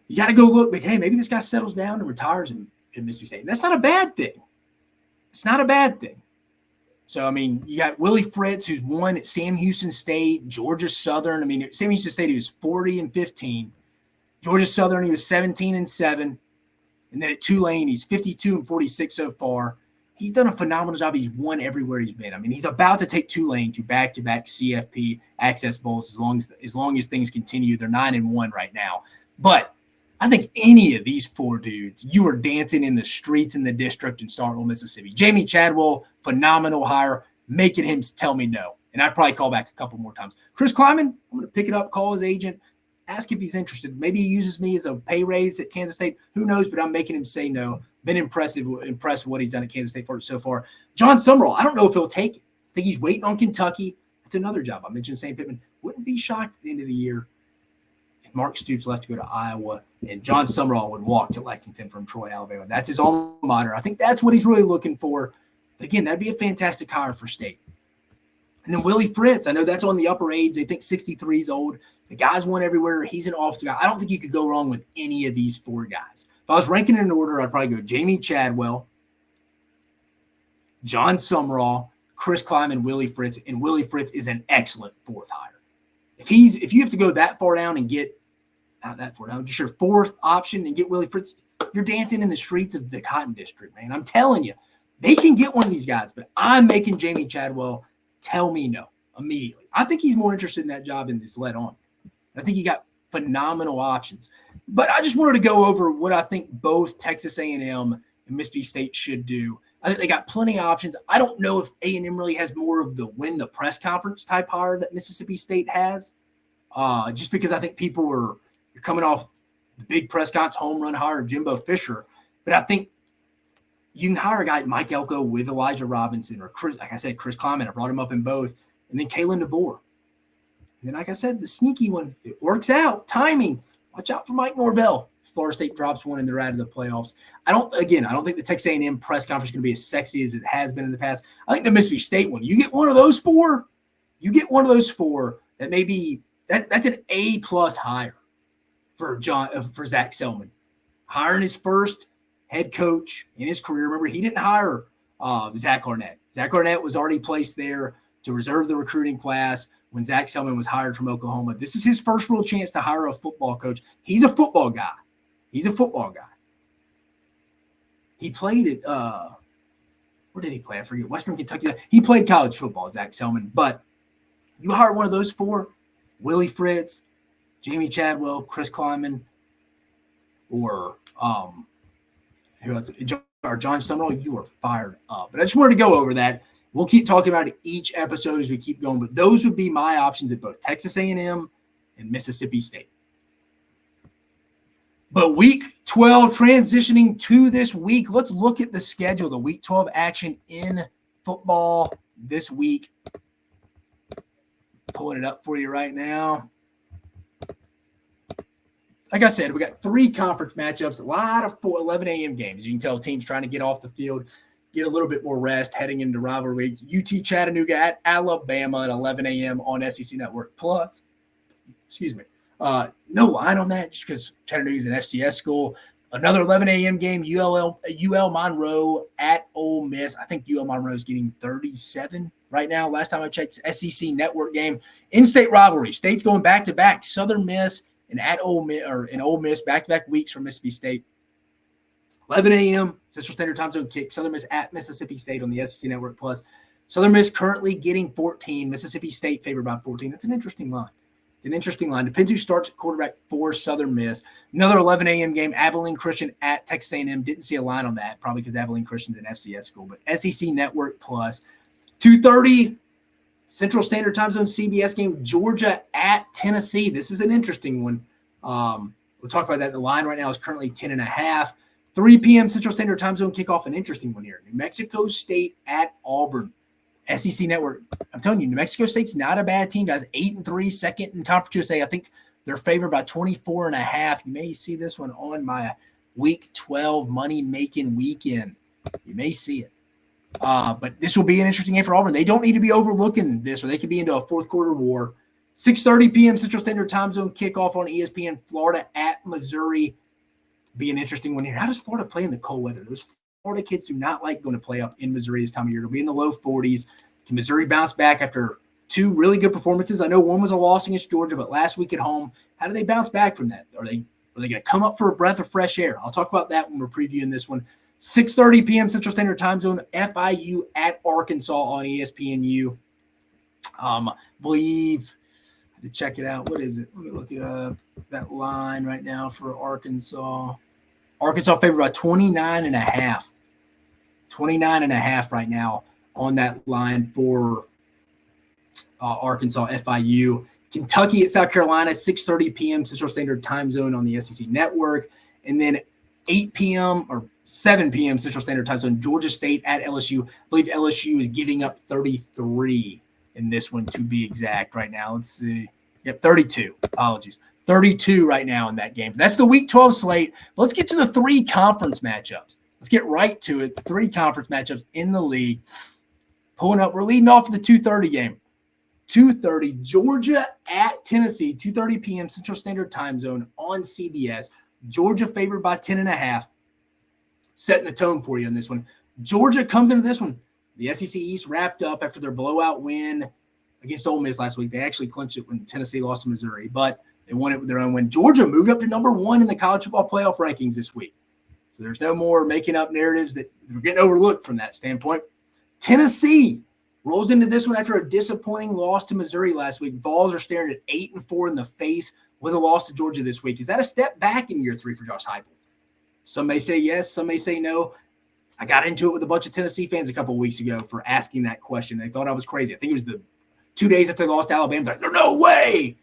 you got to go look, like, hey, maybe this guy settles down and retires in Mississippi State. That's not a bad thing. It's not a bad thing. So, I mean, you got Willie Fritz, who's won at Sam Houston State, Georgia Southern. I mean, at Sam Houston State, he was 40-15. Georgia Southern, he was 17-7. And then at Tulane, he's 52-46 so far. He's done a phenomenal job. He's won everywhere he's been. I mean, he's about to take Tulane to back-to-back CFP Access Bowls as long as things continue. They're 9-1 right now. But I think any of these four dudes, you are dancing in the streets in the district in Starkville, Mississippi. Jamie Chadwell, phenomenal hire, making him tell me no. And I'd probably call back a couple more times. Chris Kleiman, I'm going to pick it up, call his agent, ask if he's interested. Maybe he uses me as a pay raise at Kansas State. Who knows? But I'm making him say no. Been impressed with what he's done at Kansas State so far. John Sumrall, I don't know if he'll take it. I think he's waiting on Kentucky. That's another job. I mentioned St. Pittman. Wouldn't be shocked at the end of the year if Mark Stoops left to go to Iowa and John Sumrall would walk to Lexington from Troy, Alabama. That's his alma mater. I think that's what he's really looking for. But again, that'd be a fantastic hire for State. And then Willie Fritz, I know that's on the upper age. They think 63 is old. The guy's won everywhere. He's an offensive guy. I don't think you could go wrong with any of these four guys. If I was ranking in order, I'd probably go Jamie Chadwell, John Sumrall, Chris Kleiman, Willie Fritz, and Willie Fritz is an excellent fourth hire. If you have to go that far down and get not that far down, just your fourth option and get Willie Fritz, you're dancing in the streets of the Cotton District, man. I'm telling you, they can get one of these guys, but I'm making Jamie Chadwell tell me no immediately. I think he's more interested in that job than is let on. I think he got phenomenal options. But I just wanted to go over what I think both Texas A&M and Mississippi State should do. I think they got plenty of options. I don't know if A&M really has more of the win the press conference type hire that Mississippi State has, just because I think people are coming off the big press conference home run hire of Jimbo Fisher. But I think you can hire a guy like Mike Elko with Elijah Robinson or Chris, like I said, Chris Kleiman. I brought him up in both. And then Kalen DeBoer. And then, like I said, the sneaky one, it works out. Timing. Watch out for Mike Norvell. Florida State drops one and they're out of the playoffs. I don't think the Texas A&M press conference is going to be as sexy as it has been in the past. I think the Mississippi State one, you get one of those four, that may be that's an A+ hire for Zach Selman. Hiring his first head coach in his career. Remember, he didn't hire Zach Arnett. Zach Arnett was already placed there to reserve the recruiting class when Zach Selman was hired from Oklahoma. This is his first real chance to hire a football coach. He's a football guy. He played at where did he play? I forget. Western Kentucky. He played college football, Zach Selman. But you hire one of those four, Willie Fritz, Jamie Chadwell, Chris Kleiman, or John Sumrall, you are fired up. But I just wanted to go over that. We'll keep talking about it each episode as we keep going. But those would be my options at both Texas A&M and Mississippi State. But Week 12, transitioning to this week, let's look at the schedule, the Week 12 action in football this week. Pulling it up for you right now. Like I said, we got 3 conference matchups, a lot of 11 a.m. games. You can tell teams trying to get off the field, get a little bit more rest heading into rivalry week. UT Chattanooga at Alabama at 11 a.m. on SEC Network Plus. No line on that just because Chattanooga is an FCS school. Another 11 a.m. game, UL Monroe at Ole Miss. I think UL Monroe is getting 37 right now. Last time I checked, SEC Network game. In-state rivalry. States going back-to-back. Southern Miss and at Ole Miss back-to-back weeks for Mississippi State. 11 a.m. Central Standard Time Zone kick. Southern Miss at Mississippi State on the SEC Network Plus. Southern Miss currently getting 14. Mississippi State favored by 14. That's an interesting line. It's an interesting line. Depends who starts at quarterback for Southern Miss. Another 11 a.m. game, Abilene Christian at Texas A&M. Didn't see a line on that, probably because Abilene Christian's an FCS school. But SEC Network Plus. 2:30 Central Standard Time Zone CBS game, Georgia at Tennessee. This is an interesting one. We'll talk about that. The line right now is currently 10.5. 3 p.m. Central Standard Time Zone kickoff, an interesting one here. New Mexico State at Auburn. SEC Network. I'm telling you, New Mexico State's not a bad team, guys. 8-3, second in Conference USA. I think they're favored by 24.5. You may see this one on my Week 12 money-making weekend. You may see it. But this will be an interesting game for Auburn. They don't need to be overlooking this, or they could be into a fourth quarter war. 6:30 p.m. Central Standard Time Zone kickoff on ESPN. Florida at Missouri. Be an interesting one here. How does Florida play in the cold weather? Those Florida kids do not like going to play up in Missouri this time of year. It'll be in the low 40s. Can Missouri bounce back after 2 really good performances? I know one was a loss against Georgia, but last week at home, how do they bounce back from that? Are they going to come up for a breath of fresh air? I'll talk about that when we're previewing this one. 6:30 p.m. Central Standard Time Zone, FIU at Arkansas on ESPNU. Believe – to check it out. What is it? Let me look it up. That line right now for Arkansas. Arkansas favored by 29.5. 29.5 right now on that line for Arkansas, FIU. Kentucky at South Carolina, 6:30 p.m. Central Standard Time Zone on the SEC Network. And then 8 p.m. or 7 p.m. Central Standard Time Zone, Georgia State at LSU. I believe LSU is giving up 33 in this one, to be exact right now. Let's see. Yep, 32. Apologies. 32 right now in that game. That's the Week 12 slate. Let's get to the 3 conference matchups. Let's get right to it. The 3 conference matchups in the league. Pulling up. We're leading off with the 2:30 game. 2:30, Georgia at Tennessee, 2:30 p.m. Central Standard Time Zone on CBS. Georgia favored by 10.5. Setting the tone for you on this one. Georgia comes into this one. The SEC East wrapped up after their blowout win against Ole Miss last week. They actually clinched it when Tennessee lost to Missouri, but they won it with their own win. Georgia moved up to number 1 in the college football playoff rankings this week. So there's no more making up narratives that are getting overlooked from that standpoint. Tennessee rolls into this one after a disappointing loss to Missouri last week. Vols are staring at 8-4 in the face with a loss to Georgia this week. Is that a step back in year 3 for Josh Heupel? Some may say yes, some may say no. I got into it with a bunch of Tennessee fans a couple of weeks ago for asking that question. They thought I was crazy. I think it was the 2 days after they lost to Alabama. They're like, there's no way.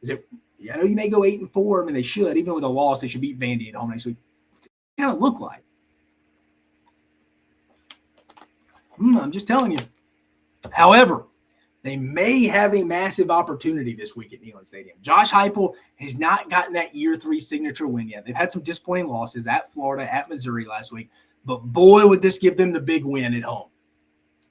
Is it? Yeah, I know you may go 8-4. I mean, they should. Even with a loss, they should beat Vandy at home next week. What's it kind of look like? I'm just telling you. However, they may have a massive opportunity this week at Neyland Stadium. Josh Heupel has not gotten that year 3 signature win yet. They've had some disappointing losses at Florida, at Missouri last week. But boy, would this give them the big win at home.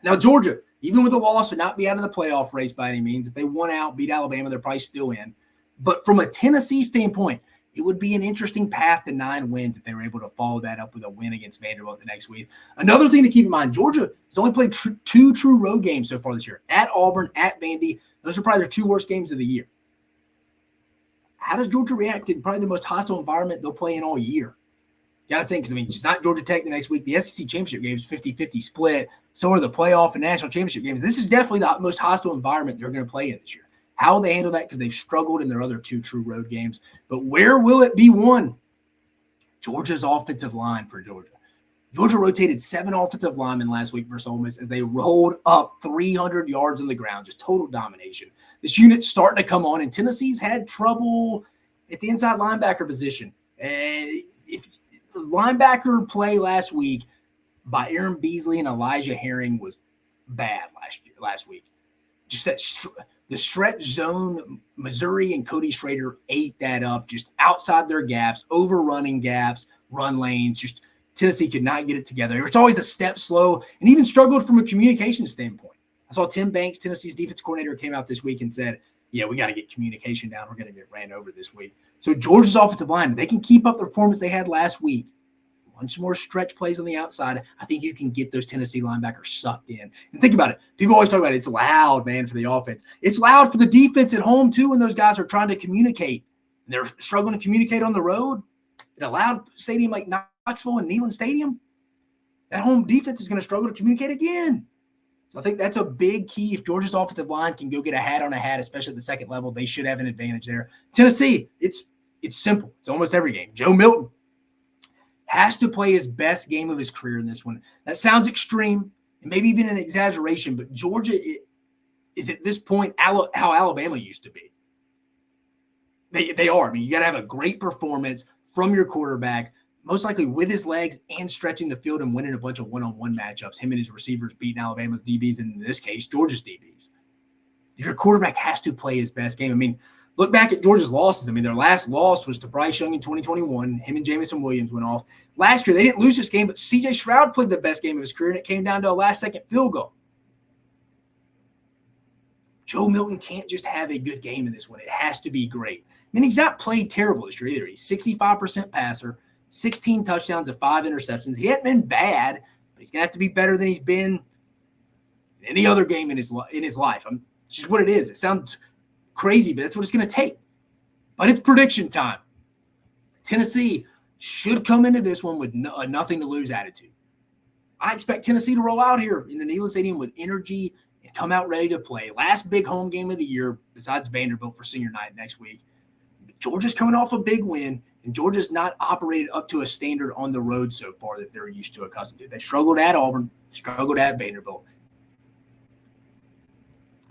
Now, Georgia, even with a loss, would not be out of the playoff race by any means. If they won out, beat Alabama, they're probably still in. But from a Tennessee standpoint, it would be an interesting path to 9 wins if they were able to follow that up with a win against Vanderbilt the next week. Another thing to keep in mind, Georgia has only played 2 true road games so far this year. At Auburn, at Vandy. Those are probably their 2 worst games of the year. How does Georgia react in probably the most hostile environment they'll play in all year? Got to think, because, I mean, it's not Georgia Tech the next week. The SEC championship game is 50-50 split. So are the playoff and national championship games. This is definitely the most hostile environment they're going to play in this year. How will they handle that? Because they've struggled in their other 2 true road games. But where will it be won? Georgia's offensive line for Georgia. Georgia rotated 7 offensive linemen last week versus Ole Miss as they rolled up 300 yards on the ground. Just total domination. This unit's starting to come on, and Tennessee's had trouble at the inside linebacker position. If the linebacker play last week by Aaron Beasley and Elijah Herring was bad last week. Just that the stretch zone, Missouri and Cody Schrader ate that up, just outside their gaps, overrunning gaps, run lanes. Just Tennessee could not get it together. It's always a step slow and even struggled from a communication standpoint. I saw Tim Banks, Tennessee's defense coordinator, came out this week and said, yeah, we got to get communication down. We're going to get ran over this week. So Georgia's offensive line, if they can keep up the performance they had last week, bunch more stretch plays on the outside, I think you can get those Tennessee linebackers sucked in. And think about it. People always talk about it's loud, man, for the offense. It's loud for the defense at home, too, when those guys are trying to communicate. And they're struggling to communicate on the road. In a loud stadium like Knoxville and Neyland Stadium, that home defense is going to struggle to communicate again. So I think that's a big key. If Georgia's offensive line can go get a hat on a hat, especially at the second level, they should have an advantage there. Tennessee, it's simple. It's almost every game. Joe Milton has to play his best game of his career in this one. That sounds extreme and maybe even an exaggeration, but Georgia is at this point how Alabama used to be. They are. I mean, you got to have a great performance from your quarterback, most likely with his legs and stretching the field and winning a bunch of one-on-one matchups. Him and his receivers beating Alabama's DBs, and in this case, Georgia's DBs. Your quarterback has to play his best game. I mean, look back at Georgia's losses. I mean, their last loss was to Bryce Young in 2021. Him and Jamison Williams went off. Last year, they didn't lose this game, but C.J. Stroud played the best game of his career, and it came down to a last-second field goal. Joe Milton can't just have a good game in this one. It has to be great. I mean, he's not played terrible this year either. He's 65% passer, 16 touchdowns and 5 interceptions. He hasn't been bad, but he's going to have to be better than he's been in any other game in his life. It's just what it is. It sounds crazy, but that's what it's going to take. But it's prediction time. Tennessee should come into this one with nothing to lose attitude. I expect Tennessee to roll out here in the Neyland Stadium with energy and come out ready to play. Last big home game of the year, besides Vanderbilt for senior night next week. Georgia's coming off a big win, and Georgia's not operated up to a standard on the road so far that they're used to, accustomed to. They struggled at Auburn, struggled at Vanderbilt.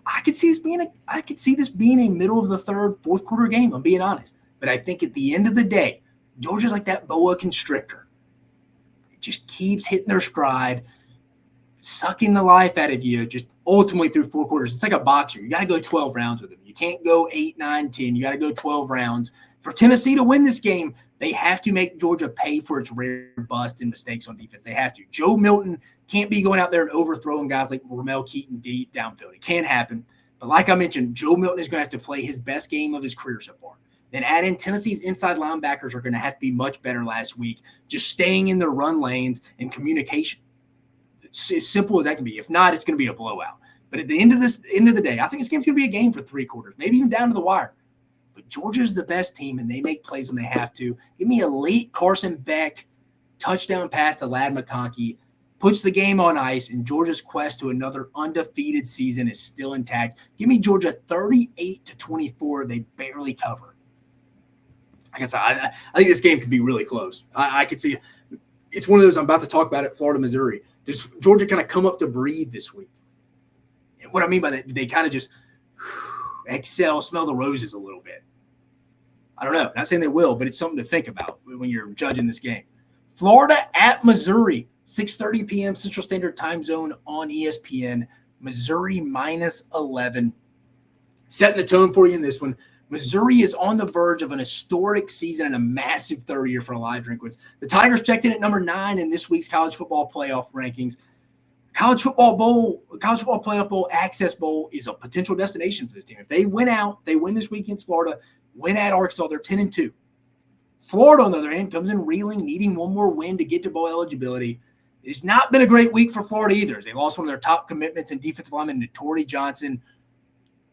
I could see this being a middle of the third, fourth quarter game, I'm being honest. But I think at the end of the day, Georgia's like that boa constrictor. It just keeps hitting their stride, sucking the life out of you, just ultimately through 4 quarters. It's like a boxer. You got to go 12 rounds with them. You can't go 8, 9, 10. You got to go 12 rounds. For Tennessee to win this game, they have to make Georgia pay for its rare bust and mistakes on defense. They have to. Joe Milton can't be going out there and overthrowing guys like Ramel Keaton deep downfield. It can't happen. But like I mentioned, Joe Milton is going to have to play his best game of his career so far. Then add in Tennessee's inside linebackers are going to have to be much better last week, just staying in their run lanes and communication. It's as simple as that can be. If not, it's going to be a blowout. But at the end of the day, I think this game's going to be a game for 3 quarters, maybe even down to the wire. But Georgia's the best team, and they make plays when they have to. Give me a late Carson Beck touchdown pass to Ladd McConkey, puts the game on ice, and Georgia's quest to another undefeated season is still intact. Give me Georgia 38-24. They barely cover. Like I said, I think this game could be really close. I could see it's one of those I'm about to talk about at Florida, Missouri. Does Georgia kind of come up to breathe this week? And what I mean by that, they kind of just exhale, smell the roses a little bit. I don't know. Not saying they will, but it's something to think about when you're judging this game. Florida at Missouri, 6:30 p.m. Central Standard Time Zone on ESPN. Missouri minus 11. Setting the tone for you in this one. Missouri is on the verge of an historic season and a massive third year for Elijah Drinkwitz. The Tigers checked in at number 9 in this week's college football playoff rankings. College football playoff bowl, Access Bowl is a potential destination for this team. If they win out, they win this week against Florida, win at Arkansas, they're 10-2. Florida, on the other hand, comes in reeling, needing one more win to get to bowl eligibility. It's not been a great week for Florida either. They lost one of their top commitments in defensive lineman, Notori Johnson,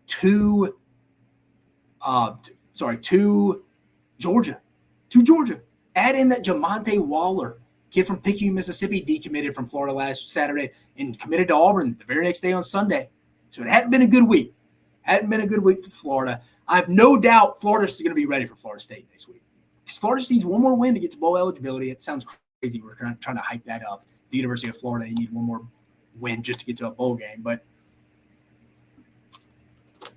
to Georgia. Add in that Jamonte Waller, kid from Picayune, Mississippi, decommitted from Florida last Saturday and committed to Auburn the very next day on Sunday. So it hadn't been a good week. For Florida. I have no doubt Florida's going to be ready for Florida State next week. Because Florida just needs one more win to get to bowl eligibility. It sounds crazy. We're trying to hype that up. The University of Florida, they need one more win just to get to a bowl game. But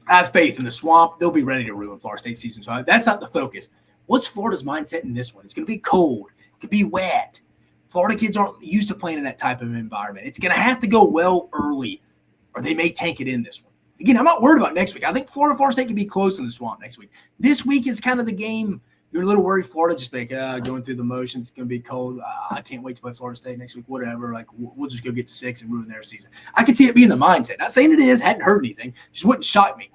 I have faith in the Swamp. They'll be ready to ruin Florida State season. So that's not the focus. What's Florida's mindset in this one? It's going to be cold. It could be wet. Florida kids aren't used to playing in that type of environment. It's going to have to go well early, or they may tank it in this one. Again, I'm not worried about next week. I think Florida State can be close in the Swamp next week. This week is kind of the game. You're a little worried Florida just like going through the motions. It's going to be cold. I can't wait to play Florida State next week. Whatever. Like we'll just go get 6 and ruin their season. I can see it being the mindset. Not saying it is. Hadn't heard anything. Just wouldn't shock me.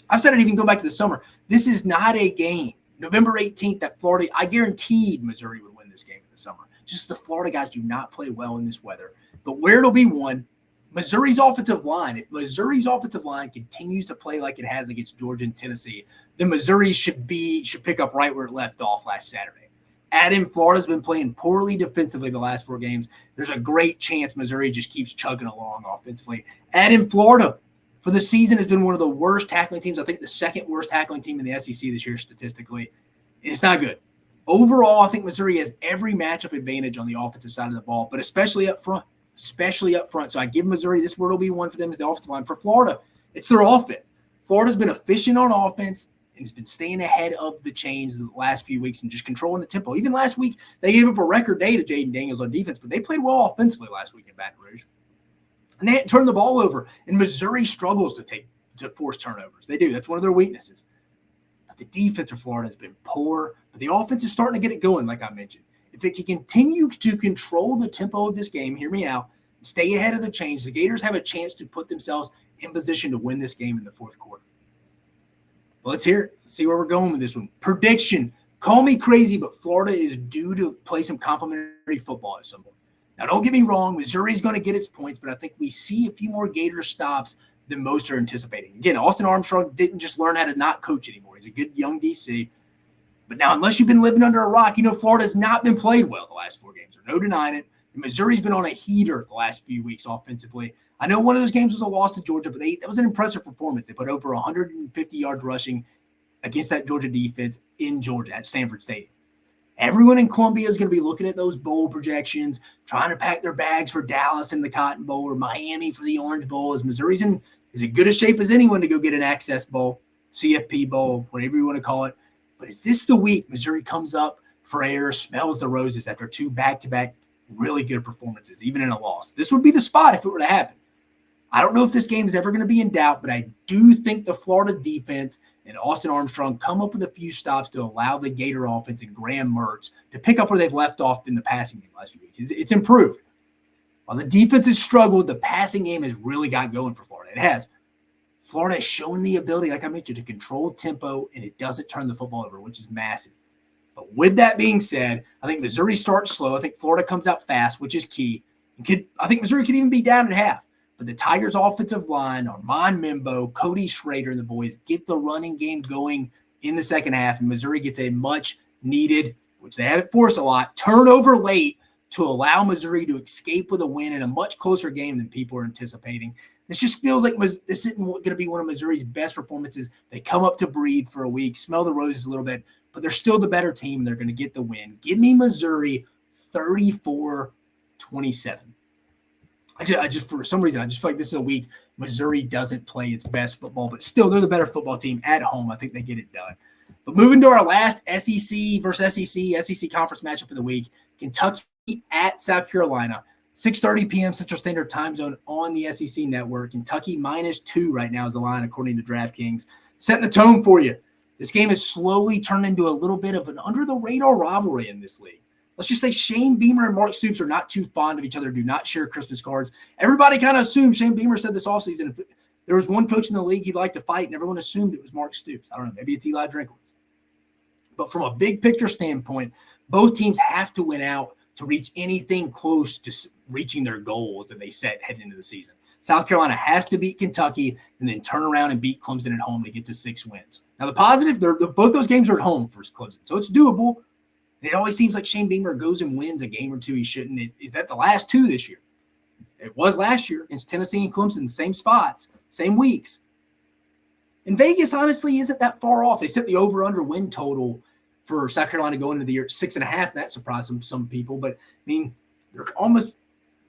I said it even go back to the summer. This is not a game. November 18th at Florida. I guaranteed Missouri would win this game in the summer. Just the Florida guys do not play well in this weather. But where it'll be won, Missouri's offensive line. If Missouri's offensive line continues to play like it has against Georgia and Tennessee, then Missouri should pick up right where it left off last Saturday. Florida's been playing poorly defensively the last 4 games. There's a great chance Missouri just keeps chugging along offensively. Florida for the season has been one of the worst tackling teams. I think the second worst tackling team in the SEC this year statistically. And it's not good. Overall, I think Missouri has every matchup advantage on the offensive side of the ball, but especially up front. So I give Missouri, this word will be one for them is the offensive line. For Florida, it's their offense. Florida's been efficient on offense and has been staying ahead of the chains the last few weeks and just controlling the tempo. Even last week, they gave up a record day to Jaden Daniels on defense, but they played well offensively last week in Baton Rouge. And they hadn't turned the ball over, and Missouri struggles to force turnovers. They do. That's one of their weaknesses. But the defense of Florida has been poor, but the offense is starting to get it going, like I mentioned. If it can continue to control the tempo of this game, hear me out, stay ahead of the chains, the Gators have a chance to put themselves in position to win this game in the fourth quarter. Well, let's hear it. Let's see where we're going with this one. Prediction. Call me crazy, but Florida is due to play some complimentary football at some point. Now, don't get me wrong. Missouri's going to get its points, but I think we see a few more Gator stops than most are anticipating. Again, Austin Armstrong didn't just learn how to not coach anymore. He's a good young DC. But now, unless you've been living under a rock, Florida's not been played well the last 4 games. There's no denying it. And Missouri's been on a heater the last few weeks offensively. I know one of those games was a loss to Georgia, but that was an impressive performance. They put over 150 yards rushing against that Georgia defense in Georgia at Stanford Stadium. Everyone in Columbia is going to be looking at those bowl projections, trying to pack their bags for Dallas in the Cotton Bowl or Miami for the Orange Bowl, as Missouri's in as good a shape as anyone to go get an Access Bowl, CFP Bowl, whatever you want to call it. But is this the week Missouri comes up for air, smells the roses after 2 back-to-back really good performances, even in a loss? This would be the spot if it were to happen. I don't know if this game is ever going to be in doubt, but I do think the Florida defense and Austin Armstrong come up with a few stops to allow the Gator offense and Graham Mertz to pick up where they've left off in the passing game last few weeks. It's improved. While the defense has struggled, the passing game has really got going for Florida. It has. Florida has shown the ability, like I mentioned, to control tempo, and it doesn't turn the football over, which is massive. But with that being said, I think Missouri starts slow. I think Florida comes out fast, which is key. I think Missouri could even be down at half. But the Tigers' offensive line, Armand Mimbo, Cody Schrader, and the boys get the running game going in the second half, and Missouri gets a much-needed, which they haven't forced a lot, turnover late to allow Missouri to escape with a win in a much closer game than people are anticipating. This just feels like this isn't going to be one of Missouri's best performances. They come up to breathe for a week, smell the roses a little bit, but they're still the better team. They're going to get the win. Give me Missouri 34-27. I just for some reason, I just feel like this is a week Missouri doesn't play its best football, but still they're the better football team at home. I think they get it done. But moving to our last SEC versus SEC conference matchup of the week, Kentucky at South Carolina, 6:30 p.m. Central Standard Time Zone on the SEC Network. Kentucky -2 right now is the line according to DraftKings. Setting the tone for you. This game has slowly turned into a little bit of an under-the-radar rivalry in this league. Let's just say Shane Beamer and Mark Stoops are not too fond of each other, do not share Christmas cards. Everybody kind of assumed Shane Beamer said this offseason, if there was one coach in the league he'd like to fight, and everyone assumed it was Mark Stoops. I don't know, maybe it's Eli Drinkwitz. But from a big picture standpoint, both teams have to win out to reach anything close to reaching their goals that they set heading into the season. South Carolina has to beat Kentucky and then turn around and beat Clemson at home to get to 6 wins. Now, the positive, both those games are at home for Clemson, so it's doable. It always seems like Shane Beamer goes and wins a game or two he shouldn't. Is that the last 2 this year? It was last year against Tennessee and Clemson, same spots, same weeks. And Vegas, honestly, isn't that far off. They set the over-under win total for South Carolina going into the year at 6.5. That surprised some people. But, I mean, they're almost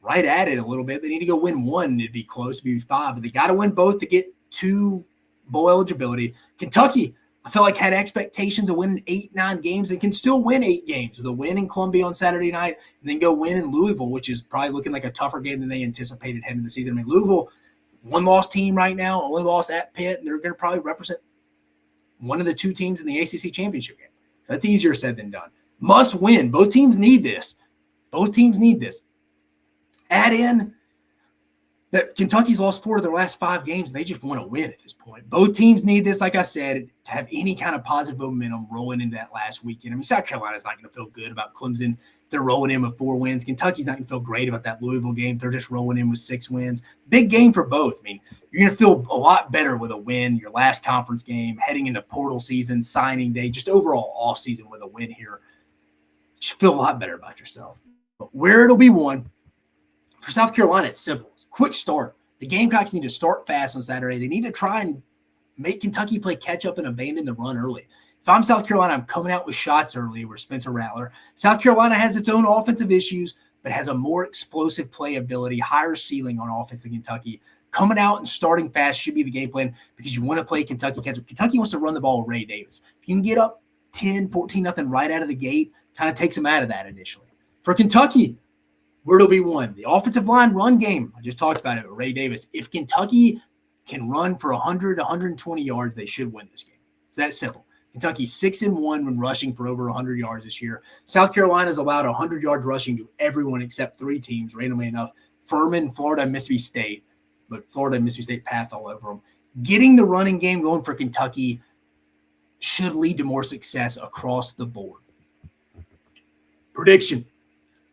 right at it a little bit. They need to go win 1. It'd be close. It'd be 5. But they got to win both to get to bowl eligibility. Kentucky, I feel like had expectations of winning 8-9 games and can still win 8 games with a win in Columbia on Saturday night and then go win in Louisville, which is probably looking like a tougher game than they anticipated heading into the season. I mean, Louisville, one-loss team right now, only lost at Pitt, and they're going to probably represent one of the 2 teams in the ACC championship game. That's easier said than done. Must win. Both teams need this. Add in that Kentucky's lost 4 of their last 5 games, and they just want to win at this point. Both teams need this, like I said, to have any kind of positive momentum rolling into that last weekend. I mean, South Carolina's not going to feel good about Clemson if they're rolling in with 4 wins. Kentucky's not going to feel great about that Louisville game if they're just rolling in with 6 wins. Big game for both. I mean, you're going to feel a lot better with a win, your last conference game, heading into portal season, signing day, just overall offseason with a win here. You should feel a lot better about yourself. But where it'll be won, for South Carolina, it's simple. Quick start. The Gamecocks need to start fast on Saturday. They need to try and make Kentucky play catch up and abandon the run early. If I'm South Carolina, I'm coming out with shots early. We're Spencer Rattler. South Carolina has its own offensive issues, but has a more explosive play ability, higher ceiling on offense than Kentucky. Coming out and starting fast should be the game plan because you want to play Kentucky catch up. Kentucky wants to run the ball with Ray Davis. If you can get up 10, 14-0 right out of the gate, kind of takes them out of that initially. For Kentucky, where it'll be won, the offensive line run game. I just talked about it with Ray Davis. If Kentucky can run for 100, 120 yards, they should win this game. It's that simple. Kentucky's 6-1 when rushing for over 100 yards this year. South Carolina's allowed 100 yards rushing to everyone except 3 teams, randomly enough. Furman, Florida, and Mississippi State. But Florida and Mississippi State passed all over them. Getting the running game going for Kentucky should lead to more success across the board. Prediction.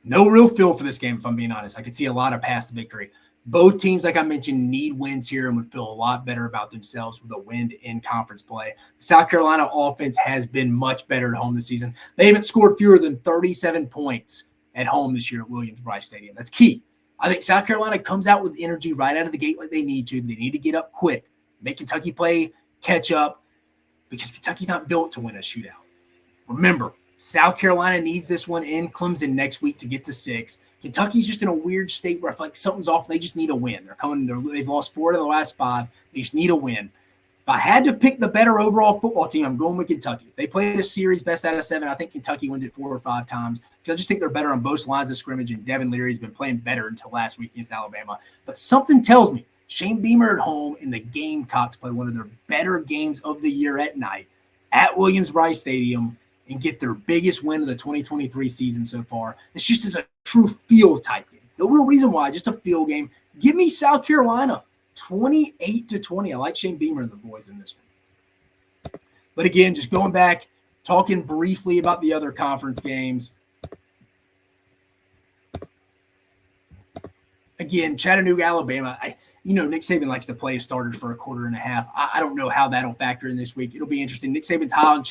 No real feel for this game, if I'm being honest. I could see a lot of path to victory. Both teams, like I mentioned, need wins here and would feel a lot better about themselves with a win in conference play. South Carolina offense has been much better at home this season. They haven't scored fewer than 37 points at home this year at Williams-Brice Stadium. That's key. I think South Carolina comes out with energy right out of the gate like they need to. They need to get up quick, make Kentucky play catch up because Kentucky's not built to win a shootout. Remember, South Carolina needs this one in Clemson next week to get to 6. Kentucky's just in a weird state where I feel like something's off. They just need a win. They've lost 4 of the last 5. They just need a win. If I had to pick the better overall football team, I'm going with Kentucky. If they played a series best out of 7, I think Kentucky wins it 4 or 5 times because I just think they're better on both lines of scrimmage, and Devin Leary's been playing better until last week against Alabama. But something tells me Shane Beamer at home and the Gamecocks play one of their better games of the year at night at Williams-Brice Stadium and get their biggest win of the 2023 season so far. This just is a true feel type game. No real reason why, just a feel game. Give me South Carolina 28-20. I like Shane Beamer and the boys in this one. But again, just going back, talking briefly about the other conference games. Again, Chattanooga, Alabama. Nick Saban likes to play starters for a quarter and a half. I don't know how that'll factor in this week. It'll be interesting. Nick Saban's high on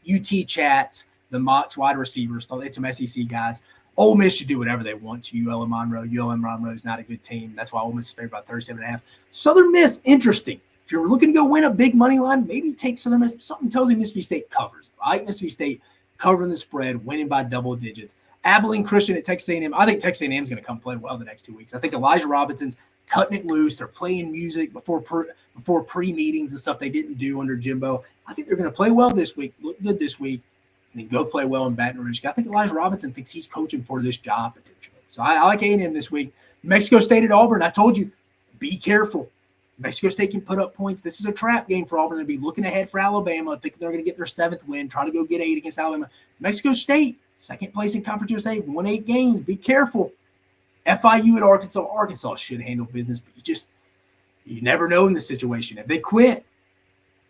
UT chats, the Mott's wide receivers. It's some SEC guys. Ole Miss should do whatever they want to. ULM Monroe is not a good team. That's why Ole Miss is favored by 37.5. Southern Miss, interesting. If you're looking to go win a big money line, maybe take Southern Miss. Something tells me Mississippi State covers. I like Mississippi State covering the spread, winning by double digits. Abilene Christian at Texas A&M. I think Texas A&M is going to come play well the next 2 weeks. I think Elijah Robinson's cutting it loose. They're playing music before pre-meetings and stuff they didn't do under Jimbo. I think they're going to play well this week, look good this week, and then go play well in Baton Rouge. I think Elijah Robinson thinks he's coaching for this job potentially. So I like A&M this week. Mexico State at Auburn. I told you, be careful. Mexico State can put up points. This is a trap game for Auburn. They'll be looking ahead for Alabama, thinking they're going to get their 7th win, trying to go get 8 against Alabama. Mexico State, 2nd place in Conference USA, won 8 games. Be careful. FIU at Arkansas. Arkansas should handle business, but you never know in this situation. If they quit,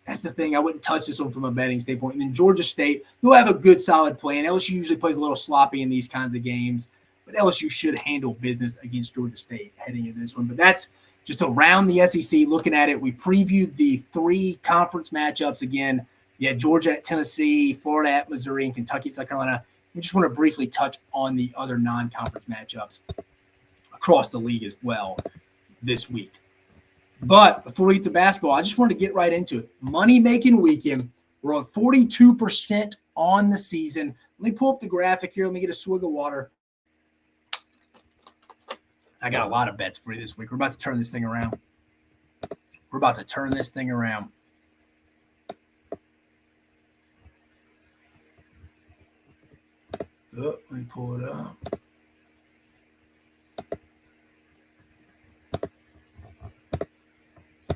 that's the thing. I wouldn't touch this one from a betting standpoint. And then Georgia State, they'll have a good, solid plan. LSU usually plays a little sloppy in these kinds of games, but LSU should handle business against Georgia State heading into this one. But that's just around the SEC. Looking at it, we previewed the 3 conference matchups again. You had Georgia at Tennessee, Florida at Missouri, and Kentucky at South Carolina. We just want to briefly touch on the other non-conference matchups across the league as well this week. But before we get to basketball, I just wanted to get right into it. Money-making weekend. We're on 42% on the season. Let me pull up the graphic here. Let me get a swig of water. I got a lot of bets for you this week. We're about to turn this thing around. Oh, let me pull it up.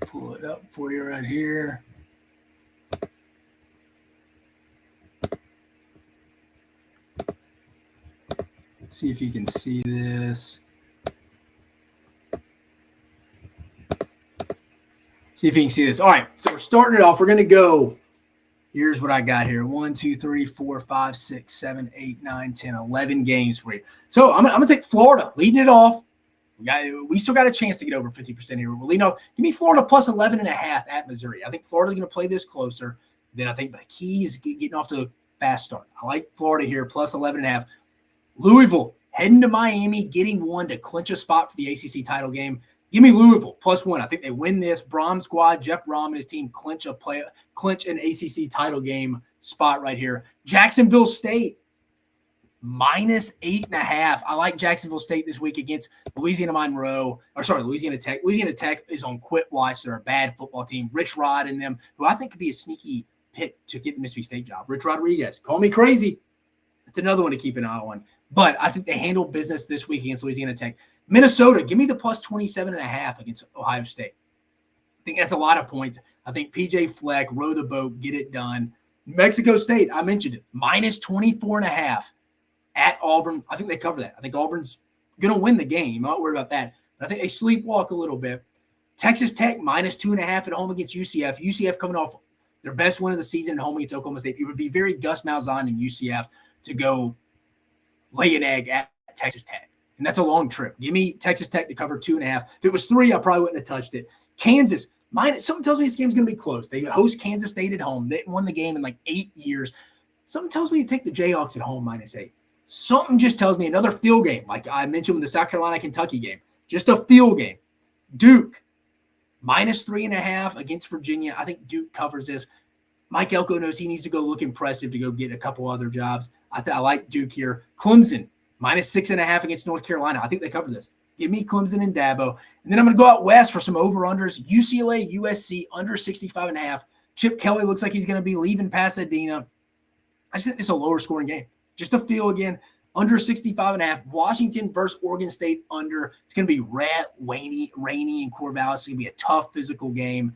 Pull it up for you right here. See if you can see this. All right, so we're starting it off. We're going to go. Here's what I got here. 1, 2, 3, 4, 5, 6, 7, 8, 9, 10, 11 games for you. So I'm going to take Florida, leading it off. We still got a chance to get over 50% here. We're leading off. Give me Florida plus 11.5 at Missouri. I think Florida's going to play this closer than I think. But the key is getting off to fast start. I like Florida here, plus 11.5. Louisville heading to Miami, getting one to clinch a spot for the ACC title game. Give me Louisville, plus 1. I think they win this. Brom squad, Jeff Brom and his team clinch an ACC title game spot right here. Jacksonville State, minus 8.5. I like Jacksonville State this week against Louisiana Tech. Louisiana Tech is on quit watch. They're a bad football team. Rich Rod and them, who I think could be a sneaky pick to get the Mississippi State job. Rich Rodriguez, call me crazy. It's another one to keep an eye on. But I think they handle business this week against Louisiana Tech. Minnesota, give me the plus 27.5 against Ohio State. I think that's a lot of points. I think PJ Fleck, row the boat, get it done. Mexico State, I mentioned it, minus 24.5 at Auburn. I think they cover that. I think Auburn's going to win the game. I'm not worried about that. But I think they sleepwalk a little bit. Texas Tech, minus 2.5 at home against UCF. UCF coming off their best win of the season at home against Oklahoma State. It would be very Gus Malzahn and UCF to go lay an egg at Texas Tech. And that's a long trip. Give me Texas Tech to cover 2.5. If it was 3, I probably wouldn't have touched it. Kansas, something tells me this game's going to be close. They host Kansas State at home. They won the game in like 8 years. Something tells me to take the Jayhawks at home, minus 8. Something just tells me another field game, like I mentioned with the South Carolina-Kentucky game. Just a field game. Duke, minus 3.5 against Virginia. I think Duke covers this. Mike Elko knows he needs to go look impressive to go get a couple other jobs. I like Duke here. Clemson, minus 6.5 against North Carolina. I think they cover this. Give me Clemson and Dabo. And then I'm going to go out west for some over-unders. UCLA, USC, under 65.5. Chip Kelly looks like he's going to be leaving Pasadena. I just think it's a lower scoring game. Just a feel again, under 65.5. Washington versus Oregon State under. It's going to be rainy in Corvallis. It's going to be a tough physical game.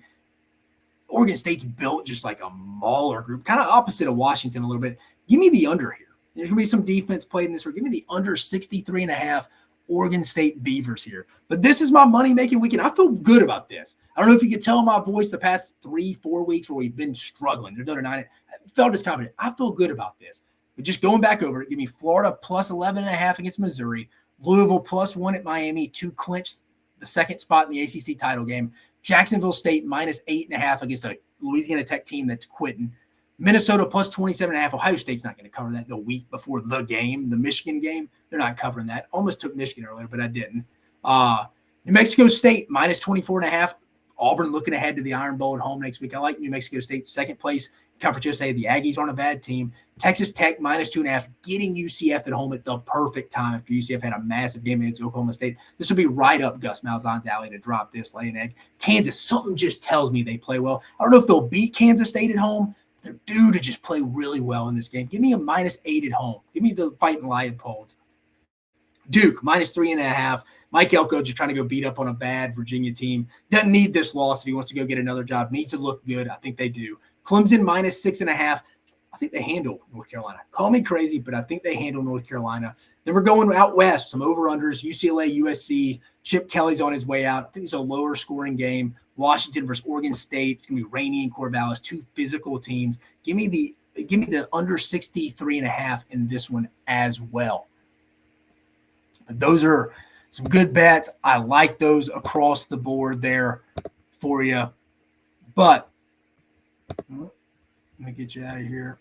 Oregon State's built just like a mauler group, kind of opposite of Washington a little bit. Give me the under here. There's going to be some defense played in this. Give me the under 63.5 Oregon State Beavers here. But this is my money-making weekend. I feel good about this. I don't know if you could tell my voice the past 3-4 weeks where we've been struggling. They're done at 9. I felt disconfident. I feel good about this. But just going back over it, give me Florida plus 11.5 against Missouri, Louisville plus 1 at Miami to clinch the second spot in the ACC title game, Jacksonville State minus 8.5 against a Louisiana Tech team that's quitting, Minnesota plus 27.5. Ohio State's not going to cover that the week before the game, the Michigan game. They're not covering that. Almost took Michigan earlier, but I didn't. New Mexico State minus 24.5. Auburn looking ahead to the Iron Bowl at home next week. I like New Mexico State, second place. Conference USA, the Aggies aren't a bad team. Texas Tech minus 2.5, getting UCF at home at the perfect time after UCF had a massive game against Oklahoma State. This will be right up Gus Malzahn's alley to drop this, lay an egg. Kansas, something just tells me they play well. I don't know if they'll beat Kansas State at home. They're due to just play really well in this game. Give me a minus 8 at home. Give me the Fighting Leopards. Duke, minus 3.5. Mike Elko just trying to go beat up on a bad Virginia team. Doesn't need this loss if he wants to go get another job. Needs to look good. I think they do. Clemson, minus 6.5. I think they handle North Carolina. Call me crazy, but I think they handle North Carolina. Then we're going out west, some over-unders, UCLA, USC. Chip Kelly's on his way out. I think it's a lower scoring game. Washington versus Oregon State. It's going to be rainy in Corvallis, two physical teams. Give me the under 63.5 in this one as well. But those are some good bets. I like those across the board there for you. But let me get you out of here.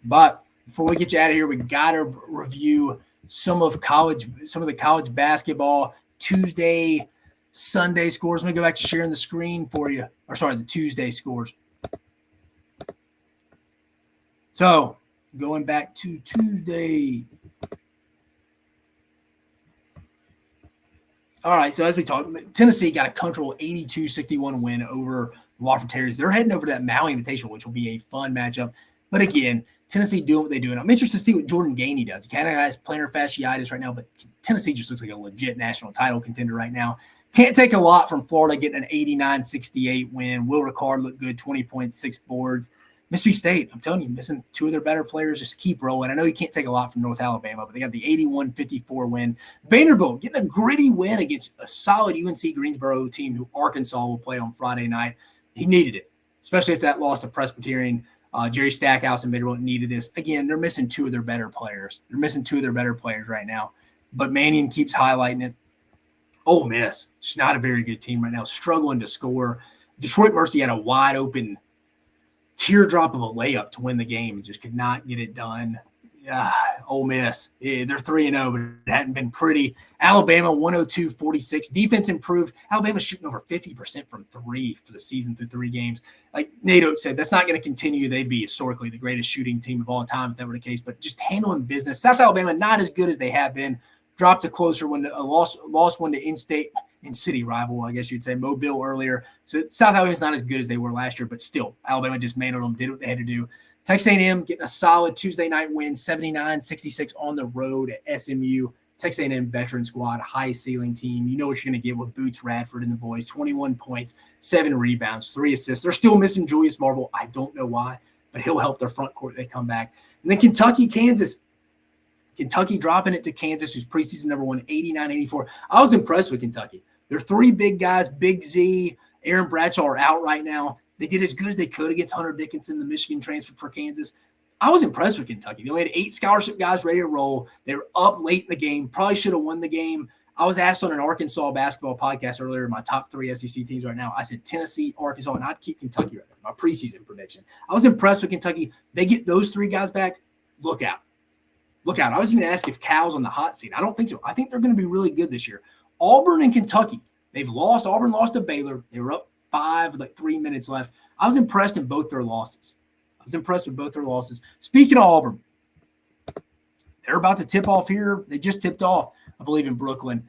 But before we get you out of here, we got to review some of the college basketball Tuesday, Sunday scores. Let me go back to sharing the screen for you. The Tuesday scores. So going back to Tuesday. All right, so as we talked, Tennessee got a comfortable 82-61 win over Wofford Terriers. They're heading over to that Maui Invitational, which will be a fun matchup. But again, Tennessee doing what they do. And I'm interested to see what Jordan Gainey does. He kind of has plantar fasciitis right now, but Tennessee just looks like a legit national title contender right now. Can't take a lot from Florida getting an 89-68 win. Will Ricard looked good, 20.6 boards. Mississippi State, I'm telling you, missing two of their better players. Just keep rolling. I know you can't take a lot from North Alabama, but they got the 81-54 win. Vanderbilt getting a gritty win against a solid UNC Greensboro team who Arkansas will play on Friday night. He needed it, especially if that loss to Presbyterian. Jerry Stackhouse and Vanderbilt needed this. Again, they're missing two of their better players. They're missing two of their better players right now. But Mannion keeps highlighting it. Ole Miss, it's not a very good team right now, struggling to score. Detroit Mercy had a wide open teardrop of a layup to win the game and just could not get it done. Ole Miss, they're 3-0, but it hadn't been pretty. Alabama, 102-46. Defense improved. Alabama's shooting over 50% from three for the season through 3 games. Like Nate Oates said, that's not going to continue. They'd be historically the greatest shooting team of all time if that were the case, but just handling business. South Alabama, not as good as they have been. Dropped a closer one, lost one to in-city rival, I guess you'd say, Mobile earlier. So South Alabama's not as good as they were last year, but still, Alabama just mantled them, did what they had to do. Texas A&M getting a solid Tuesday night win, 79-66 on the road at SMU. Texas A&M veteran squad, high ceiling team. You know what you're going to get with Boots Radford and the boys. 21 points, 7 rebounds, 3 assists. They're still missing Julius Marble. I don't know why, but he'll help their front court if they come back. And then Kentucky, Kansas. Kentucky dropping it to Kansas, who's preseason number 1, 89-84. I was impressed with Kentucky. They're 3 big guys, Big Z, Aaron Bradshaw are out right now. They did as good as they could against Hunter Dickinson, the Michigan transfer for Kansas. I was impressed with Kentucky. They only had 8 scholarship guys ready to roll. They were up late in the game, probably should have won the game. I was asked on an Arkansas basketball podcast earlier, my top 3 SEC teams right now. I said Tennessee, Arkansas, and I'd keep Kentucky right there, my preseason prediction. I was impressed with Kentucky. They get those 3 guys back, look out. Look out. I was even asked if Cal's on the hot seat. I don't think so. I think they're going to be really good this year. Auburn and Kentucky, they've lost. Auburn lost to Baylor. They were up 5 with like 3 minutes left. I was impressed in both their losses. Speaking of Auburn, they're about to tip off here. They just tipped off, I believe, in Brooklyn.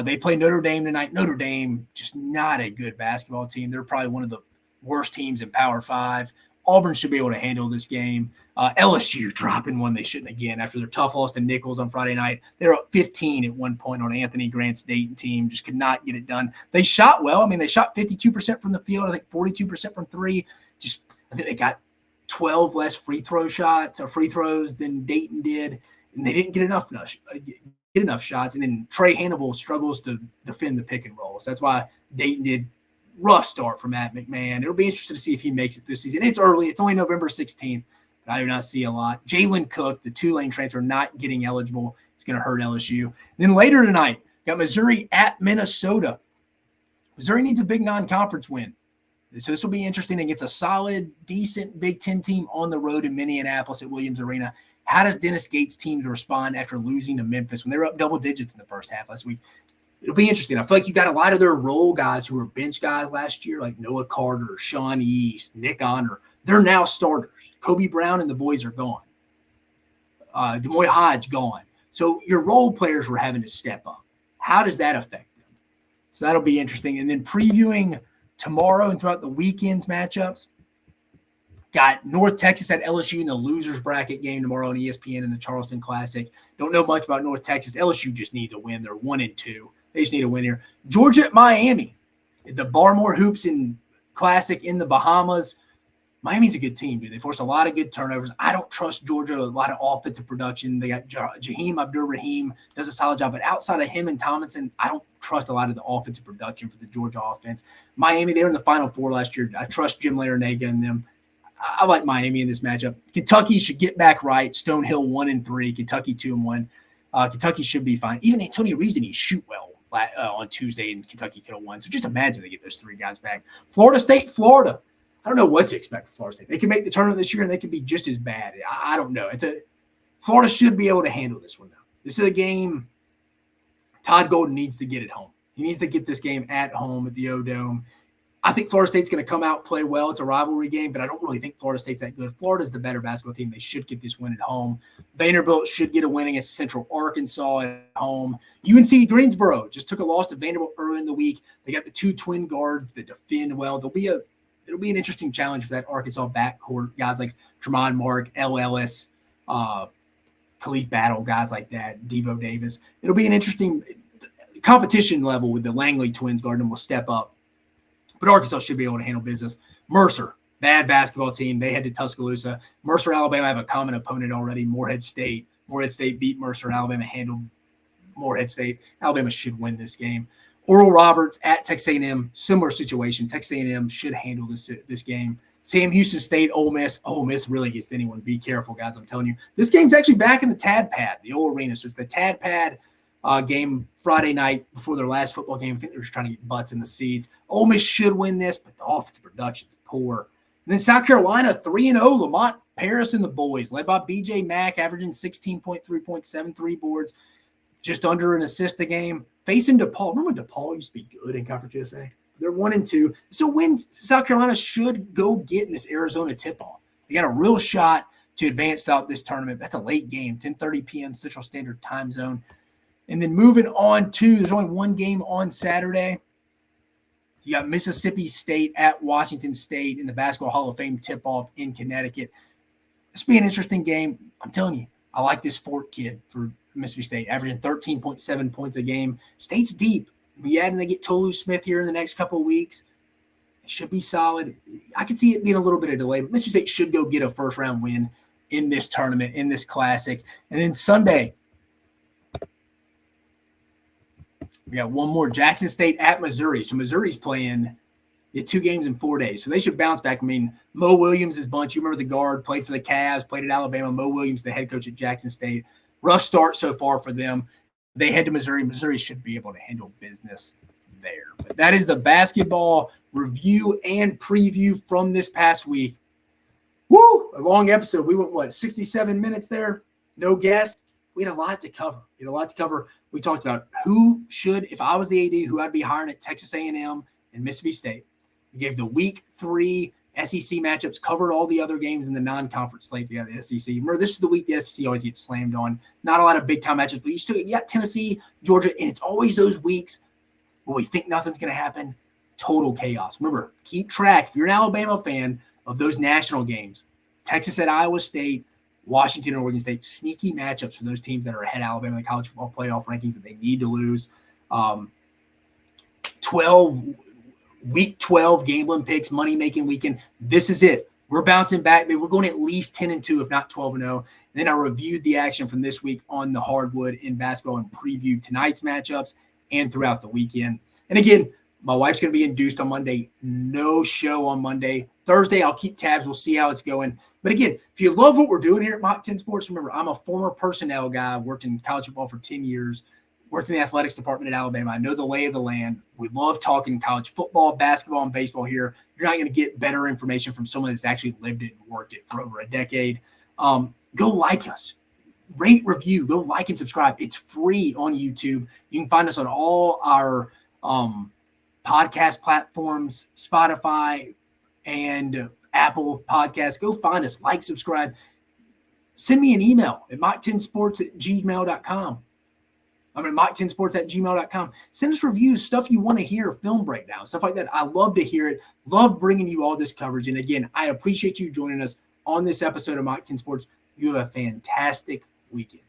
They play Notre Dame tonight. Notre Dame, just not a good basketball team. They're probably one of the worst teams in Power 5. Auburn should be able to handle this game. LSU dropping one they shouldn't again after their tough loss to Nichols on Friday night. They were up 15 at one point on Anthony Grant's Dayton team. Just could not get it done. They shot well. I mean, they shot 52% from the field. I think 42% from 3. I think they got 12 less free throws than Dayton did, and they didn't get enough shots. And then Trey Hannibal struggles to defend the pick and roll. So that's why Dayton did. Rough start for Matt McMahon. It'll be interesting to see if he makes it this season. It's early. It's only November 16th, but I do not see a lot. Jalen Cook, the Tulane transfer, not getting eligible. It's going to hurt LSU. And then later tonight, got Missouri at Minnesota. Missouri needs a big non-conference win. So this will be interesting against a solid, decent Big Ten team on the road in Minneapolis at Williams Arena. How does Dennis Gates' teams respond after losing to Memphis when they were up double digits in the first half last week? It'll be interesting. I feel like you got a lot of their role guys who were bench guys last year, like Noah Carter, Sean East, Nick Honor. They're now starters. Kobe Brown and the boys are gone. Demoy Hodge gone. So your role players were having to step up. How does that affect them? So that'll be interesting. And then previewing tomorrow and throughout the weekend's matchups, got North Texas at LSU in the losers bracket game tomorrow on ESPN in the Charleston Classic. Don't know much about North Texas. LSU just needs a win. They're 1-2. They just need a win here. Georgia at Miami. The Barmore Hoops in Classic in the Bahamas. Miami's a good team, dude. They forced a lot of good turnovers. I don't trust Georgia. A lot of offensive production. They got Jaheim Abdur-Rahim does a solid job. But outside of him and Tomlinson, I don't trust a lot of the offensive production for the Georgia offense. Miami, they were in the Final Four last year. I trust Jim Larinaga and them. I like Miami in this matchup. Kentucky should get back right. Stonehill 1-3. Kentucky 2-1. Kentucky should be fine. Even Antonio Reeves didn't shoot well on Tuesday, and Kentucky could have won. So just imagine they get those 3 guys back. Florida State, Florida. I don't know what to expect from Florida State. They can make the tournament this year, and they can be just as bad. I don't know. Florida should be able to handle this one, though. This is a game Todd Golden needs to get at home. He needs to get this game at home at the O-Dome. I think Florida State's going to come out, play well. It's a rivalry game, but I don't really think Florida State's that good. Florida's the better basketball team. They should get this win at home. Vanderbilt should get a win against Central Arkansas at home. UNC Greensboro just took a loss to Vanderbilt early in the week. They got the 2 twin guards that defend well. It'll be an interesting challenge for that Arkansas backcourt. Guys like Tremont Mark, L. Ellis, Khalif Battle, guys like that, Devo Davis. It'll be an interesting competition level with the Langley twins guard, and will step up. But Arkansas should be able to handle business. Mercer, bad basketball team. They head to Tuscaloosa. Mercer, Alabama have a common opponent already, Morehead State. Morehead State beat Mercer. Alabama handled Morehead State. Alabama should win this game. Oral Roberts at Texas A&M, similar situation. Texas A&M should handle this game. Sam Houston State, Ole Miss. Ole Miss really gets anyone. Be careful, guys. I'm telling you. This game's actually back in the Tad Pad, the old arena. So it's the Tad Pad game Friday night before their last football game. I think they're just trying to get butts in the seats. Ole Miss should win this, but the offensive production's poor. And then South Carolina, 3-0, Lamont Paris and the boys, led by B.J. Mack, averaging 16.3 points, 7 boards, just under an assist a game. Facing DePaul. Remember when DePaul used to be good in Conference USA? They're 1-2. So when South Carolina should go get in this Arizona tip-off. They got a real shot to advance throughout this tournament. That's a late game, 10:30 p.m. Central Standard Time Zone. And then moving on to, there's only one game on Saturday. You got Mississippi State at Washington State in the Basketball Hall of Fame tip-off in Connecticut. This will be an interesting game. I'm telling you, I like this Fort kid for Mississippi State, averaging 13.7 points a game. State's deep. We add and they get Tolu Smith here in the next couple of weeks. It should be solid. I could see it being a little bit of delay, but Mississippi State should go get a first-round win in this tournament, in this classic. And then Sunday, we got one more, Jackson State at Missouri. So Missouri's playing 2 games in 4 days. So they should bounce back. I mean, Mo Williams' bunch, you remember the guard, played for the Cavs, played at Alabama. Mo Williams, the head coach at Jackson State. Rough start so far for them. They head to Missouri. Missouri should be able to handle business there. But that is the basketball review and preview from this past week. Woo! A long episode. We went, 67 minutes there? No guest. We had a lot to cover. We talked about who should, if I was the AD, who I'd be hiring at Texas A&M and Mississippi State. We gave the week 3 SEC matchups, covered all the other games in the non-conference slate, the SEC. Remember, this is the week the SEC always gets slammed on. Not a lot of big-time matchups, but you got Tennessee, Georgia, and it's always those weeks where we think nothing's going to happen. Total chaos. Remember, keep track, if you're an Alabama fan, of those national games. Texas at Iowa State, Washington and Oregon State, sneaky matchups for those teams that are ahead of Alabama in the college football playoff rankings that they need to lose. Week 12 gambling picks, money-making weekend. This is it. We're bouncing back. We're going at least 10-2, if not 12-0. And then I reviewed the action from this week on the hardwood in basketball and previewed tonight's matchups and throughout the weekend. And again, my wife's going to be induced on Monday. No show on Monday. Thursday, I'll keep tabs. We'll see how it's going. But again, if you love what we're doing here at Mach 10 Sports, remember, I'm a former personnel guy. Worked in college football for 10 years. Worked in the athletics department at Alabama. I know the lay of the land. We love talking college football, basketball, and baseball here. You're not going to get better information from someone that's actually lived it and worked it for over a decade. Go like us. Rate, review. Go like and subscribe. It's free on YouTube. You can find us on all our podcast platforms, Spotify and Apple Podcasts. Go find us. Like, subscribe. Send me an email at mach10sports@gmail.com. mach10sports@gmail.com. Send us reviews, stuff you want to hear, film breakdowns, stuff like that. I love to hear it. Love bringing you all this coverage. And again, I appreciate you joining us on this episode of Mach 10 Sports. You have a fantastic weekend.